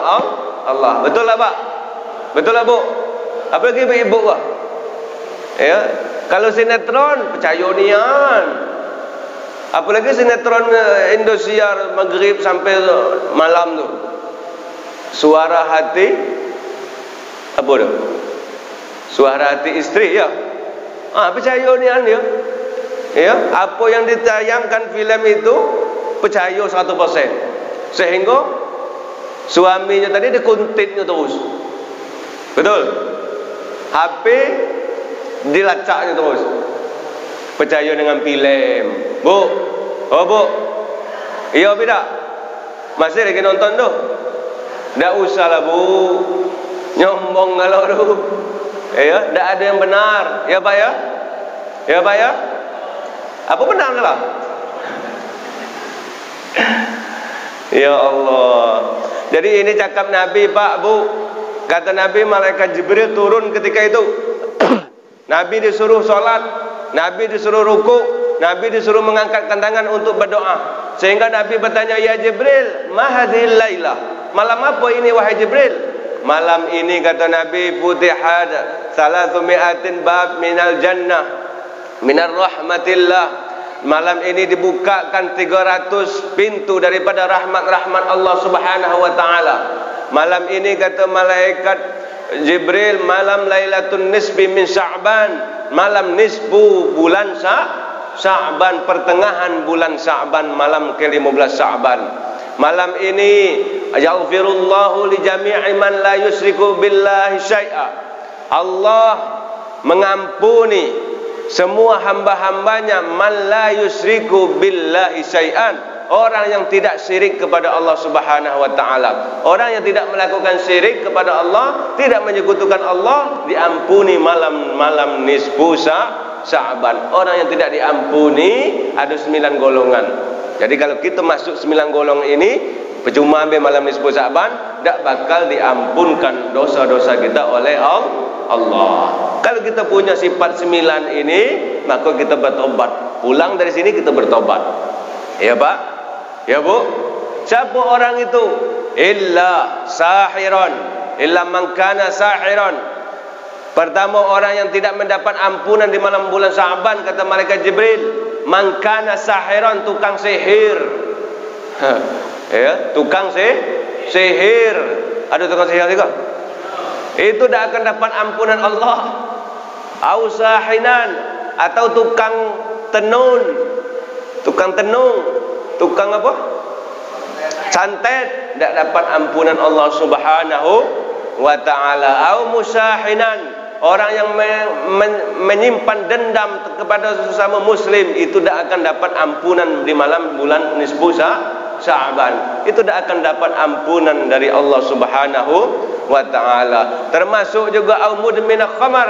Allah. Betul lah Pak? Betul lah Bu? Apa lagi ibu Pak? Ya, kalau sinetron percaya nian. Apalagi sinetron Indosiar maghrib sampai malam tu. Suara hati apa tu? Suara hati istri ya. Percaya nian dia. Ya, apa yang ditayangkan filem itu percaya 100%. Sehingga suaminya tadi dikuntitnya terus. Betul? HP dilacaknya terus. Percaya dengan filem. Bu. Oh bu. Iya tidak? Masih lagi nonton tu? Tak usahlah bu. Nyombong kalau tu. Ya, tak ada yang benar. Ya Pak ya? Ya Pak ya? Apa benar lah? Ya Allah. Jadi ini cakap Nabi Pak Bu. Kata Nabi, malaikat Jibril turun ketika itu. Nabi disuruh solat, Nabi disuruh ruku, Nabi disuruh mengangkatkan tangan untuk berdoa. Sehingga Nabi bertanya, ya Jibril, ma hadhil lailah? Malam apa ini wahai Jibril? Malam ini kata Nabi, futihat 300 bab minal jannah, minar rahmatillah. Malam ini dibukakan 300 pintu daripada rahmat-rahmat Allah Subhanahu wa taala. Malam ini kata malaikat Jibril, malam Lailatul Nisbi min Sya'ban, malam nisbu bulan Sya'ban, pertengahan bulan Sya'ban, malam ke-15 Sya'ban. Malam ini yaghfirullahu li jami'i man la yusyriku billahi syai'a. Allah mengampuni semua hamba-hambanya man la yusyriku billahi syai'an, orang yang tidak syirik kepada Allah Subhanahu wa taala. Orang yang tidak melakukan syirik kepada Allah, tidak menyekutukan Allah, diampuni malam nisfu Sya'ban. Orang yang tidak diampuni ada 9 golongan. Jadi kalau kita masuk 9 golongan ini, percuma ambil malam nisfu Sya'ban, tak bakal diampunkan dosa-dosa kita oleh Allah. Kalau kita punya sifat 9 ini, maka kita bertobat. Pulang dari sini kita bertobat. Ya Pak? Ya Bu? Siapa orang itu? Illa sahiran, illa man kana sahiran. Pertama, orang yang tidak mendapat ampunan di malam bulan Sya'ban, kata malaikat Jibril, man kana sahiran, tukang sihir. Ya, tukang sihir. Ada tukang sihir juga? Itu tidak akan dapat ampunan Allah. Au sahinan, atau tukang tenun. Tukang tenung, tukang apa? Santet, tidak dapat ampunan Allah Subhanahu wa taala. Au musahinan, orang yang menyimpan dendam kepada sesama muslim, itu tidak akan dapat ampunan di malam bulan nisfu Sya'ban. Itu tidak akan dapat ampunan dari Allah Subhanahu wa taala. Termasuk juga au mudminal khamar,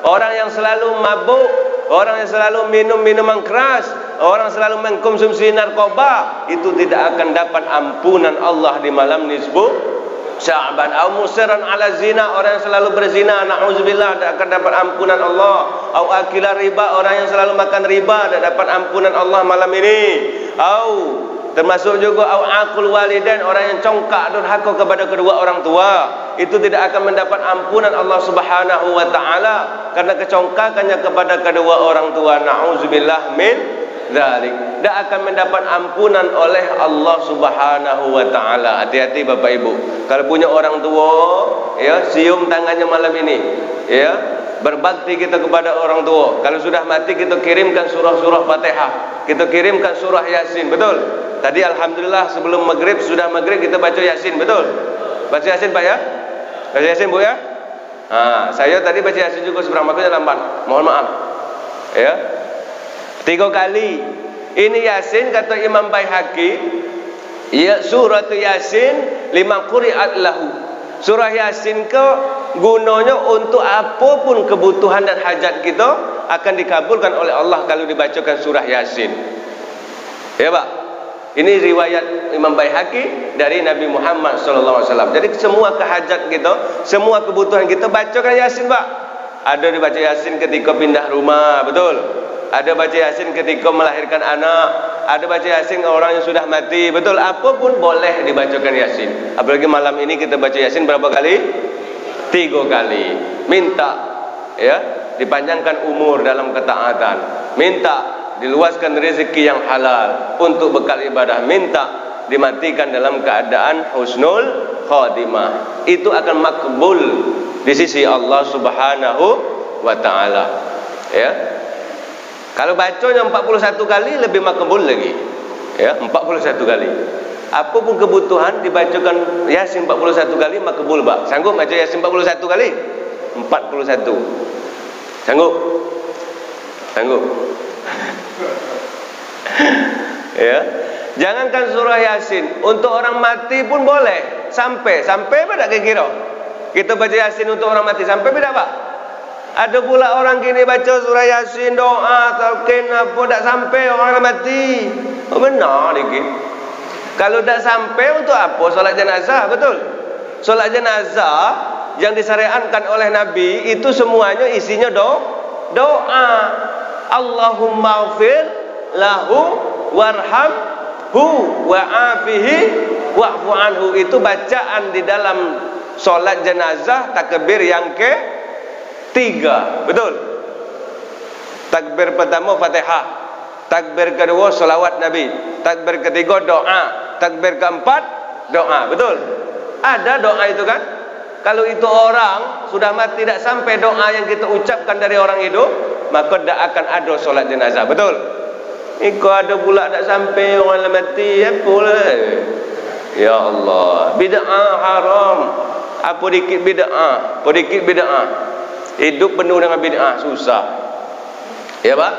orang yang selalu mabuk, orang yang selalu minum minuman keras, orang selalu mengkonsumsi narkoba, itu tidak akan dapat ampunan Allah di malam nisfu Sya'ban. Au musiran ala zina, orang yang selalu berzina, na'udzubillah, tidak akan dapat ampunan Allah. Au akila riba, orang yang selalu makan riba, tidak dapat ampunan Allah malam ini. Au termasuk juga au aqul walidain, orang yang congkak durhaka kepada kedua orang tua, itu tidak akan mendapat ampunan Allah Subhanahu wa taala karena kecongkakannya kepada kedua orang tua. Na'udzubillah min dzalik. Tidak akan mendapat ampunan oleh Allah Subhanahu wa taala. Hati-hati Bapak Ibu. Kalau punya orang tua, ya, cium tangannya malam ini. Ya, berbakti kita kepada orang tua. Kalau sudah mati, kita kirimkan surah-surah Fatihah, kita kirimkan surah Yasin. Betul? Tadi alhamdulillah sebelum maghrib, sudah maghrib kita baca Yasin. Betul? Baca Yasin Pak ya? Baca Yasin Bu ya? Saya tadi baca Yasin juga seberang, makanya lambat. Mohon maaf. Ya. 3 kali. Ini Yasin kata Imam Baihaqi, ya, surah Yasin lima quri'at lahu. Surah Yasin ke gunanya untuk apapun kebutuhan dan hajat kita akan dikabulkan oleh Allah kalau dibacakan surah Yasin. Ya Pak. Ini riwayat Imam Baihaqi dari Nabi Muhammad SAW. Jadi semua kehajat kita, semua kebutuhan kita, bacakan Yasin Pak. Ada dibaca Yasin ketika pindah rumah, betul? Ada baca Yasin ketika melahirkan anak, ada baca Yasin orang yang sudah mati, betul? Apapun boleh dibacakan Yasin. Apalagi malam ini kita baca Yasin berapa kali? 3 kali. Minta, ya, dipanjangkan umur dalam ketaatan. Minta diluaskan rezeki yang halal untuk bekal ibadah. Minta dimatikan dalam keadaan husnul khatimah. Itu akan makbul di sisi Allah Subhanahu wa taala. Ya. Kalau bacanya 41 kali lebih makbul lagi. Ya, 41 kali. Apapun kebutuhan dibacakan Yasin 41 kali makbul, Pak. Sanggup baca Yasin 41 kali? 41. Sanggup? Sanggup. Ya. Jangankan surah Yasin, untuk orang mati pun boleh. Sampai apa tak kira? Kita baca Yasin untuk orang mati sampai tidak Pak? Ada pula orang kini baca surah Yasin, doa, talqin apa tak sampai orang mati. Oh, benar lagi. Kalau tak sampai untuk apa solat jenazah? Betul. Solat jenazah yang disyariatkan oleh Nabi itu semuanya isinya doa. Allahumma ighfir lahu warhamhu wa'afihi wa'fu anhu. Itu bacaan di dalam solat jenazah takbir yang ke-3. Betul. Takbir pertama Fatihah, takbir kedua selawat Nabi, takbir ketiga doa, takbir keempat doa. Betul. Ada doa itu kan? Kalau itu orang sudah mati tidak sampai doa yang kita ucapkan dari orang hidup, maka tidak akan ada solat jenazah. Betul. Iko ada pula tak sampai orang mati apa lah. Ya Allah, bid'ah haram. Apa dikit bid'ah, apa dikit bid'ah. Hidup penuh dengan bid'ah susah. Ya Pak?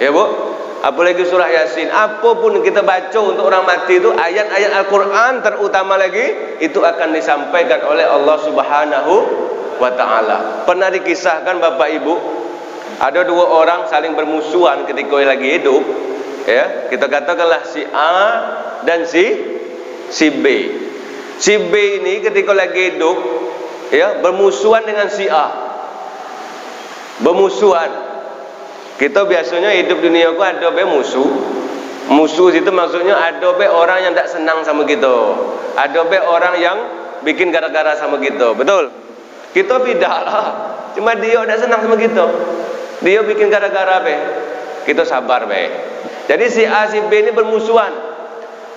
Ya Bu? Apalagi surah Yasin, apapun kita baca untuk orang mati itu, ayat-ayat Al-Quran terutama lagi, itu akan disampaikan oleh Allah Subhanahu wa ta'ala. Pernah dikisahkan Bapak Ibu, ada dua orang saling bermusuhan ketika lagi hidup. Ya, kita katakanlah si A dan si B. Si B ini ketika lagi hidup, ya, bermusuhan dengan si A. Bermusuhan. Kita biasanya hidup dunia ku ada be musuh. Musuh itu maksudnya ada be orang yang tak senang sama kita. Ada be orang yang bikin gara-gara sama kita. Betul? Kita beda lah. Cuma dia tak senang sama kita. Dia bikin gara-gara be. Kita sabar be. Jadi si A si B ini bermusuhan.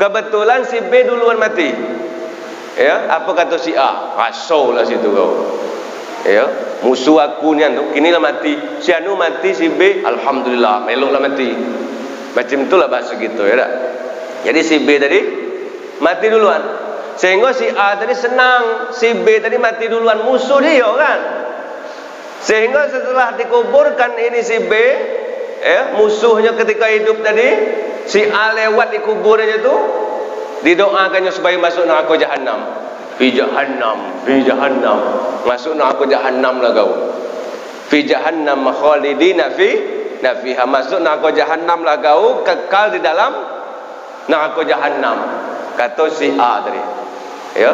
Kebetulan si B duluan mati. Ya, apa kata si A? Rasau lah situ kau. Ya, musuh aku ni anu kinilah mati, si anu mati, si B alhamdulillah meloklah mati. Macam itulah bahasa gitu ya tak? Jadi si B tadi mati duluan, sehingga si A tadi senang, si B tadi mati duluan, musuh dia kan. Sehingga setelah dikuburkan ini si B, ya, musuhnya ketika hidup tadi, si A lewat di kuburannya itu, didoakannya supaya masuk neraka jahanam. Fi jahannam, fi jahannam, masuk neraka jahannam lah kau. Fi jahannam khalidina fiha, masuk neraka jahannam lah kau, kekal di dalam neraka jahannam. Kata si A tadi. Ya,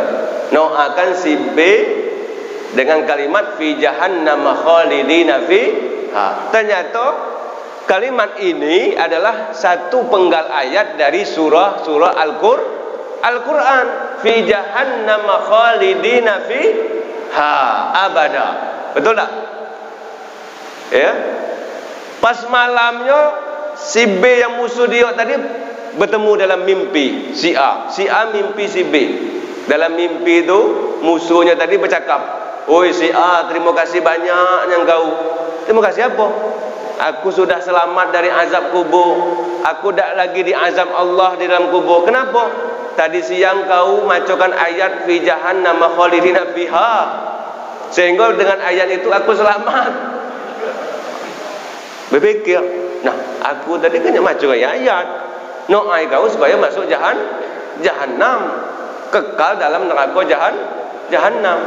doakan si B dengan kalimat fi jahannam khalidina fiha. Ternyata kalimat ini adalah satu penggal ayat dari surah Al-Quran. Fi jahannam khalidina fiha abada. Betul tak? Ya. Pas malamnya si B yang musuh dia tadi bertemu dalam mimpi si A. Si A mimpi si B. Dalam mimpi itu musuhnya tadi bercakap, "Oi si A, terima kasih banyak yang kau." Terima kasih apa? Aku sudah selamat dari azab kubur. Aku tak lagi diazab Allah di dalam kubur. Kenapa? Tadi siang kau macokan ayat fi jahannam khalidina fiha, sehingga dengan ayat itu aku selamat. Berpikir, nah aku tadi kan macokan ayat, doa kau supaya masuk jahannam, kekal dalam neraka jahannam.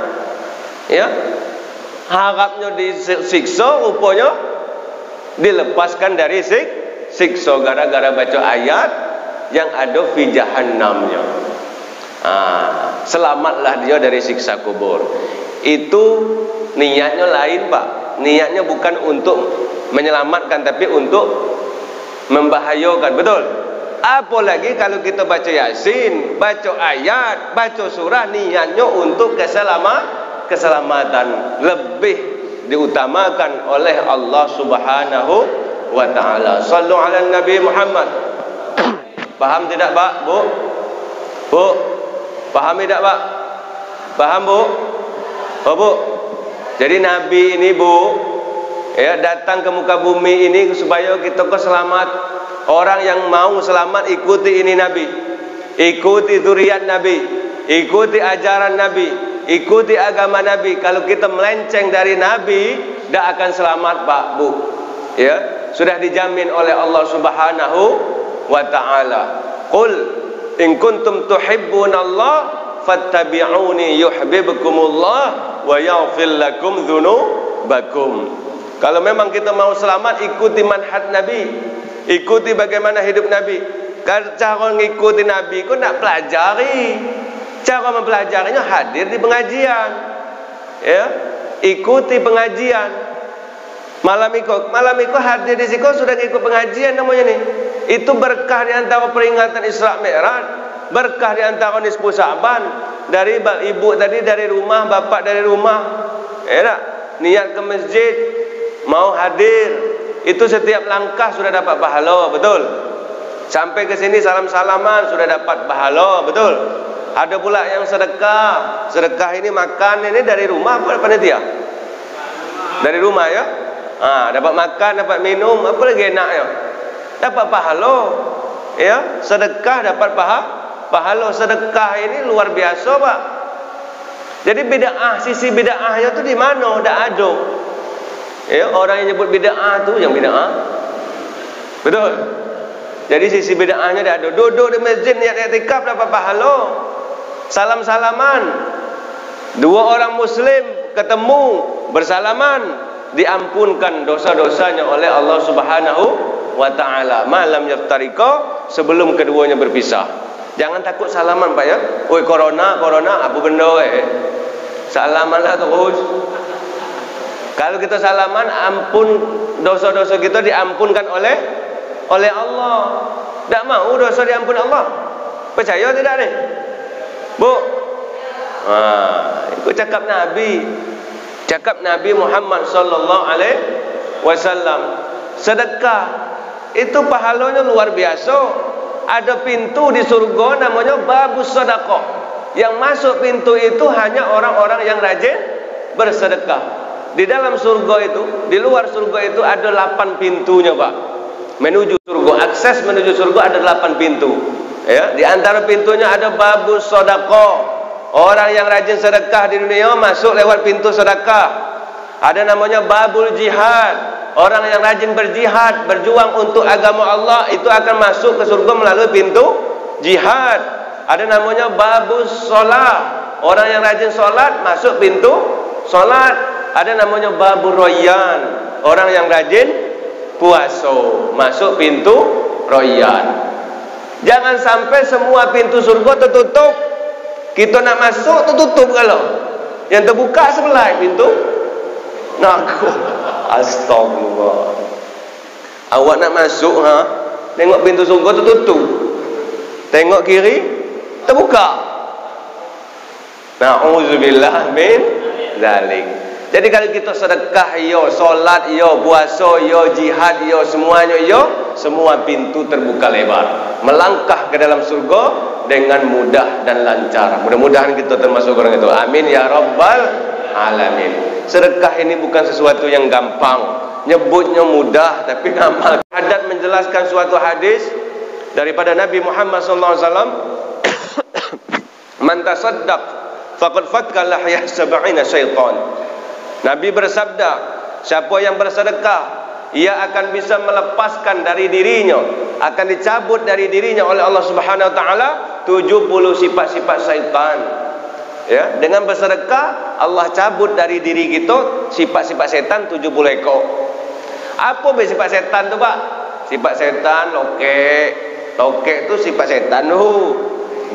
Ya, harapnya disiksa, rupanya dilepaskan dari siksa gara-gara baca ayat yang ada fi jahannamnya. Selamatlah dia dari siksa kubur. Itu niatnya lain Pak. Niatnya bukan untuk menyelamatkan, tapi untuk membahayakan. Betul? Apalagi kalau kita baca Yasin, baca ayat, baca surah, niatnya untuk keselamatan. Lebih diutamakan oleh Allah Subhanahu wa ta'ala. Sallu ala Nabi Muhammad. Faham tidak Pak? Bu? Bu? Faham tidak Pak? Faham Bu? Oh Bu? Jadi Nabi ini Bu, ya, datang ke muka bumi ini supaya kita selamat. Orang yang mau selamat ikuti ini Nabi. Ikuti zuriat Nabi. Ikuti ajaran Nabi. Ikuti agama Nabi. Kalau kita melenceng dari Nabi, tidak akan selamat Pak Bu. Ya, sudah dijamin oleh Allah Subhanahu wa ta'ala. Qul in kuntum tuhibbunallah fattabi'uni yuhibbukumullah wa yaghfir lakum dzunubakum. Kalau memang kita mau selamat, ikuti manhaj Nabi, ikuti bagaimana hidup Nabi. Cara ngikuti Nabi ku nak pelajari. Cara mempelajarinya hadir di pengajian. Ya, ikuti pengajian. Malam itu hadir di situ sudah ikut pengajian namanya nih. Itu berkah di antara peringatan Isra Mi'raj, berkah di antara nisfu Sa'ban. Dari ibu tadi dari rumah, bapak dari rumah. Ya tak? Niat ke masjid, mau hadir, itu setiap langkah sudah dapat pahala, betul? Sampai ke sini salam-salaman sudah dapat pahala, betul? Ada pula yang sedekah. Sedekah ini makan ini dari rumah apa panitia? Dari rumah ya. Dapat makan, dapat minum, apa lagi enaknya? Dapat pahala. Ya, sedekah dapat pahala. Sedekah ini luar biasa, Pak. Jadi bid'ah, sisi bid'ahnya tu di mana? Dak ada. Ya, orang yang nyebut bid'ah tu yang bid'ah. Betul? Jadi sisi bid'ahnya dak ada. Duduk di masjid niat i'tikaf dapat pahala. Salam-salaman. Dua orang muslim ketemu bersalaman, diampunkan dosa-dosanya oleh Allah Subhanahu wa taala. Malam yaftarika, sebelum keduanya berpisah. Jangan takut salaman, Pak ya. Oi corona, apa benda salamanlah terus. Kalau kita salaman, ampun dosa-dosa kita diampunkan oleh Allah. Tak mau dosa diampun Allah. Percaya tidak ni? Bu. Ikut cakap Nabi. Cakap Nabi Muhammad sallallahu alaihi wasallam. Sedekah itu pahalanya luar biasa. Ada pintu di surga namanya babus sedekah. Yang masuk pintu itu hanya orang-orang yang rajin bersedekah. Di dalam surga itu, di luar surga itu ada 8 pintunya, Pak. Menuju surga, akses menuju surga ada 8 pintu. Ya, di antara pintunya ada babus sedekah. Orang yang rajin sedekah di dunia masuk lewat pintu sedekah. Ada namanya babul jihad. Orang yang rajin berjihad, berjuang untuk agama Allah, itu akan masuk ke surga melalui pintu jihad. Ada namanya babus solat. Orang yang rajin solat masuk pintu solat. Ada namanya babur royan. Orang yang rajin puasa masuk pintu royan. Jangan sampai semua pintu surga tertutup. Kita nak masuk tertutup kalau. Yang terbuka sebelah pintu neraka. Astagfirullah. Awak nak masuk tengok pintu surga tertutup. Tengok kiri terbuka. Na'udzubillah min zalik. Jadi kalau kita sedekah yo, solat yo, puasa yo, jihad yo, semuanya yo, semua pintu terbuka lebar. Melangkah ke dalam surga dengan mudah dan lancar. Mudah-mudahan kita termasuk orang itu. Amin ya rabbal alamin. Sedekah ini bukan sesuatu yang gampang. Nyebutnya mudah tapi ngamal. Hadat menjelaskan suatu hadis daripada Nabi Muhammad SAW. Man tasaddaq faqad fatka lahya 70 syaitan. Nabi bersabda, siapa yang bersedekah, ia akan bisa melepaskan dari dirinya, akan dicabut dari dirinya oleh Allah Subhanahu wa taala 70 sifat-sifat syaitan. Ya, dengan bersedekah Allah cabut dari diri kita sifat-sifat setan 70 ekor. Apa sifat setan tu, Pak? Sifat setan lokek. Lokek tu sifat setan tu.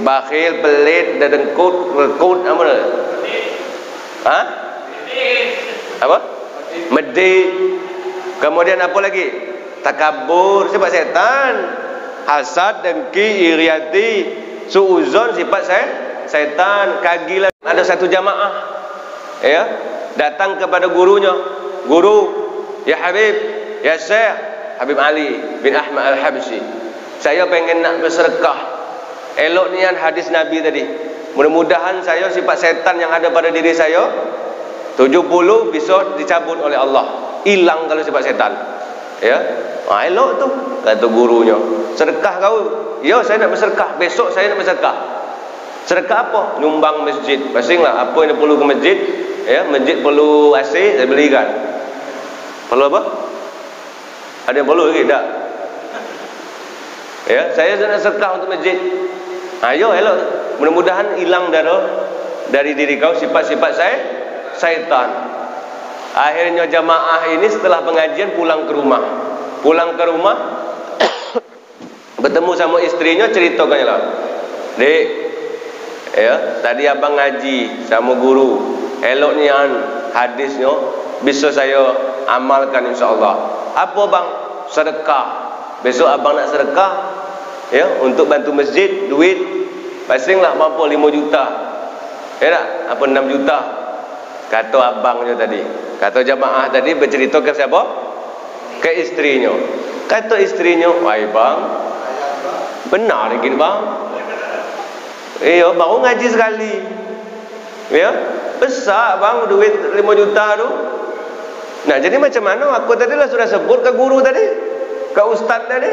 Bakhil, pelit, dedengkut, rekut, apa tu? Apa? Medit. Kemudian apa lagi? Takabur, sifat setan. Hasad, dengki, iri hati, suuzon, sifat setan. Kagilan. Ada satu jamaah, ya, datang kepada gurunya. Guru, ya Habib, ya Syekh Habib Ali bin Ahmad Al-Habsyi, saya pengen nak bersedekah. Elok nian hadis Nabi tadi. Mudah-mudahan saya sifat setan yang ada pada diri saya 70 bisa dicabut oleh Allah. Hilang kalau sifat setan. Ya. Elok tu kata gurunya. Sedekah kau. Ya, saya nak bersedekah. Besok saya nak bersedekah. Sedekah apa? Nyumbang masjid. Pasinglah apa yang perlu ke masjid. Ya, masjid perlu AC, saya belikan. Perlu apa? Ada yang perlu lagi tak? Ya, saya nak sedekah untuk masjid. Ayo elok. Mudah-mudahan hilang dari diri kau sifat-sifat syaitan. Akhirnya jamaah ini setelah pengajian pulang ke rumah. Bertemu sama istrinya, ceritakannya lah. Dek, ya, tadi abang ngaji sama guru. Eloknya hadisnya bisa saya amalkan insya-Allah. Apa bang? Sedekah. Besok abang nak sedekah, ya, untuk bantu masjid, duit pasinglah mampu 5 juta. Ya tak? Apa 6 juta? Kata abangnya tadi. Kata jamaah tadi bercerita ke siapa? Ke istrinya. Kata istrinya, "Wahai bang, benar lagi bang. Iya, baru ngaji sekali. Ya, besar bang duit 5 juta tu." Nah, jadi macam mana? Aku tadi lah sudah sebut ke guru tadi, ke ustaz tadi,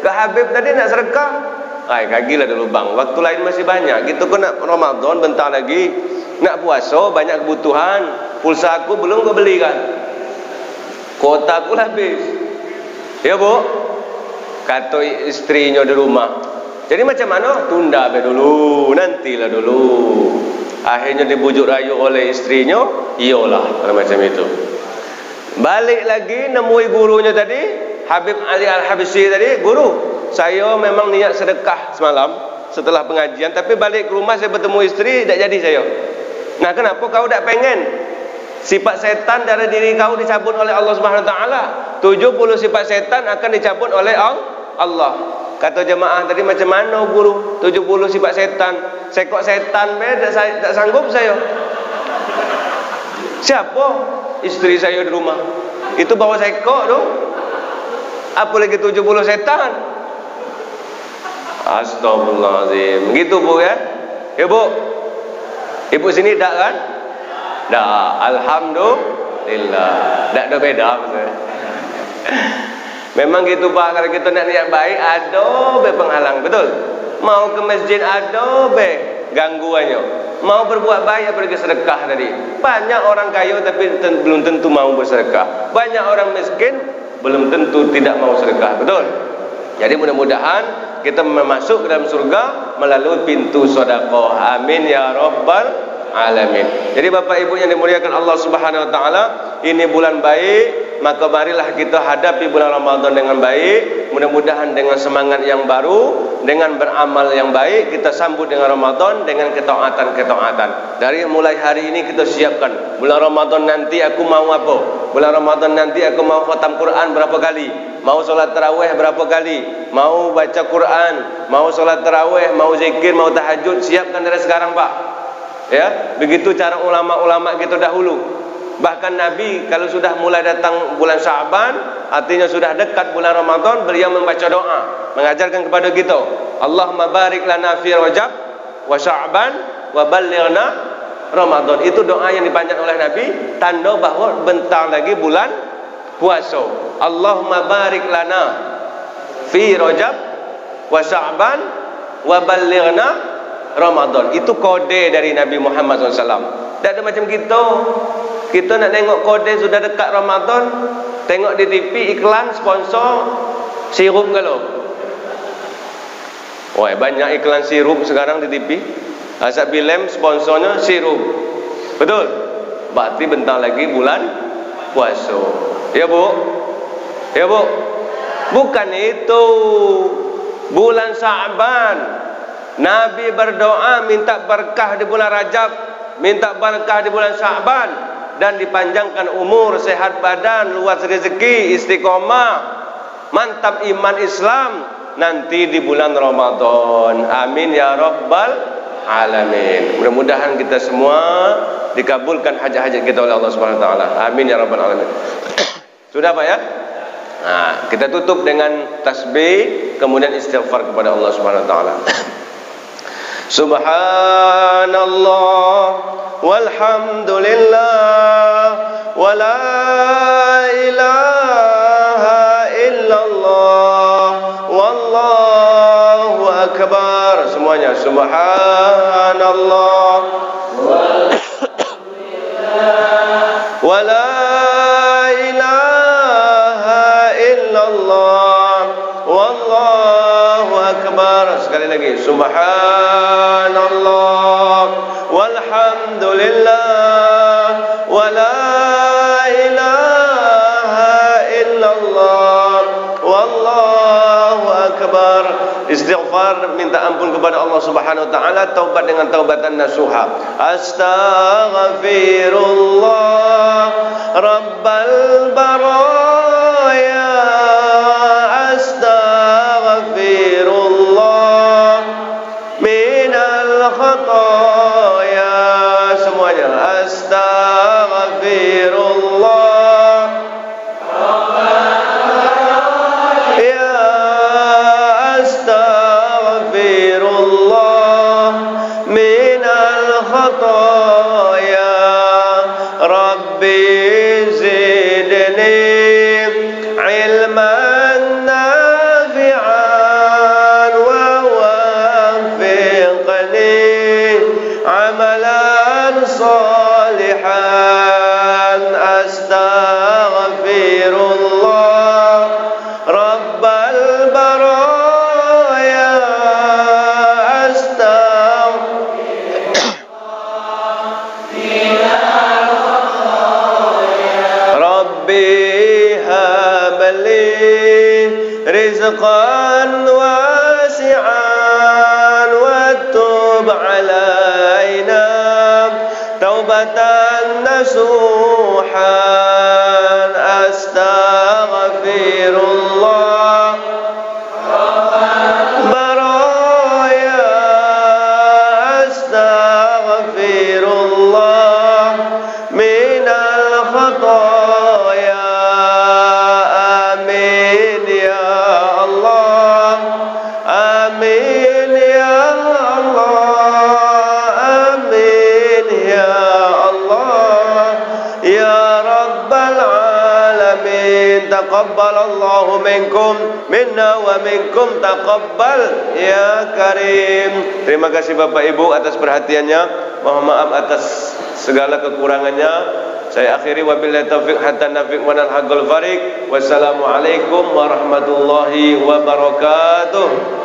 ke habib tadi nak sedekah. Ay, kagilah dulu bang. Waktu lain masih banyak. Gitu kan nak Ramadan bentar lagi. Nak puasa banyak kebutuhan. Pulsa aku belum kau belikan. Kuota aku habis. Ya bu, kata istrinya di rumah. Jadi macam mana? Tunda be dulu, nantilah dulu. Akhirnya dibujuk rayu oleh istrinya. Iyalah, macam itu. Balik lagi nemui gurunya tadi, Habib Ali Al-Habsyi tadi. Guru, saya memang niat sedekah semalam setelah pengajian, tapi balik ke rumah saya bertemu istri, tak jadi saya. Nah, kenapa kau tak pengen sifat setan dari diri kau dicabut oleh Allah Subhanahu Wa Taala? 70 sifat setan akan dicabut oleh Allah. Kata jemaah tadi, macam mana guru? 70 sifat setan. Sekok setan tak sanggup saya. Siapa? Istri saya di rumah. Itu bawa sekok tu. Apa lagi 70 setan? Astagfirullahaladzim. Gitu bu ya. Ya bu. Ibu sini tak kan? Dah, alhamdulillah. Tak ada beda maksudnya. Memang gitu pak, kalau kita nak niat baik ada be penghalang, betul? Mau ke masjid ada be gangguannya. Mau berbuat baik apalagi sedekah tadi. Banyak orang kaya tapi belum tentu mau bersedekah. Banyak orang miskin belum tentu tidak mau sedekah, betul? Jadi mudah-mudahan kita masuk ke dalam surga melalui pintu sedekah. Amin ya rabbal alamin. Jadi bapak ibu yang dimuliakan Allah Subhanahu Wa Taala, ini bulan baik, maka marilah kita hadapi bulan Ramadan dengan baik. Mudah-mudahan dengan semangat yang baru, dengan beramal yang baik, kita sambut dengan Ramadan dengan ketaatan-ketaatan. Dari mulai hari ini kita siapkan. Bulan Ramadan nanti aku mau apa? Bulan Ramadan nanti aku mau khatam Quran berapa kali? Mau solat tarawih berapa kali? Mau baca Quran, mau solat tarawih, mau zikir, mau tahajud, siapkan dari sekarang pak. Ya, begitu cara ulama-ulama kita dahulu. Bahkan Nabi kalau sudah mulai datang bulan Sya'ban, artinya sudah dekat bulan Ramadan, beliau membaca doa, mengajarkan kepada kita, Allahumma barik lana fi Rajab wa Sya'ban wa ballighna Ramadan. Itu doa yang dipanjatkan oleh Nabi, tanda bahawa bentar lagi bulan puasa. Allahumma barik lana fi Rajab wa Sya'ban wa ballighna Ramadan. Itu kode dari Nabi Muhammad SAW. Tak ada macam kita. Kita nak tengok kode sudah dekat Ramadan, tengok di TV iklan sponsor sirup kalau. Wah, banyak iklan sirup sekarang di TV. Asap bilem sponsornya sirup. Betul? Berarti bentar lagi bulan puasa. Ya bu? Ya bu? Bukan itu. Bulan Sya'ban, Nabi berdoa minta berkah di bulan Rajab, minta berkah di bulan Sya'ban, dan dipanjangkan umur, sehat badan, luas rezeki, istiqomah, mantap iman Islam nanti di bulan Ramadan. Amin ya rabbal alamin. Mudah-mudahan kita semua dikabulkan hajat-hajat kita oleh Allah Subhanahu wa taala. Amin ya rabbal alamin. Sudah Pak ya? Nah, kita tutup dengan tasbih kemudian istighfar kepada Allah Subhanahu wa taala. Subhanallah walhamdulillah wa la ilaha illallah wallahu akbar. Semuanya subhanallah walhamdulillah wa la ilaha illallah wallahu lagi. Subhanallah walhamdulillah wa la ilaha illallah wallahu akbar. Istighfar, minta ampun kepada Allah Subhanahu wa taala, taubat dengan taubatan nasuha. Astaghfirullah rabbal baraya, astaghfirullah minal khataya. Semuanya astaghfirullah rizqan wasi'an wa tub alaina taubatan nasuhan. Astaghfirullah baraya, astaghfirullah minal khataya. Amin ya Allah, amin ya Allah, amin ya Allah ya Rabbal alamin. Taqabbalallahu minkum minna wa minkum taqabbal ya Karim. Terima kasih Bapak Ibu atas perhatiannya. Mohon maaf atas segala kekurangannya. Saya akhiri wabillahi taufiq hatta nafiq wa nal haqqul fariq. Wassalamualaikum warahmatullahi wabarakatuh.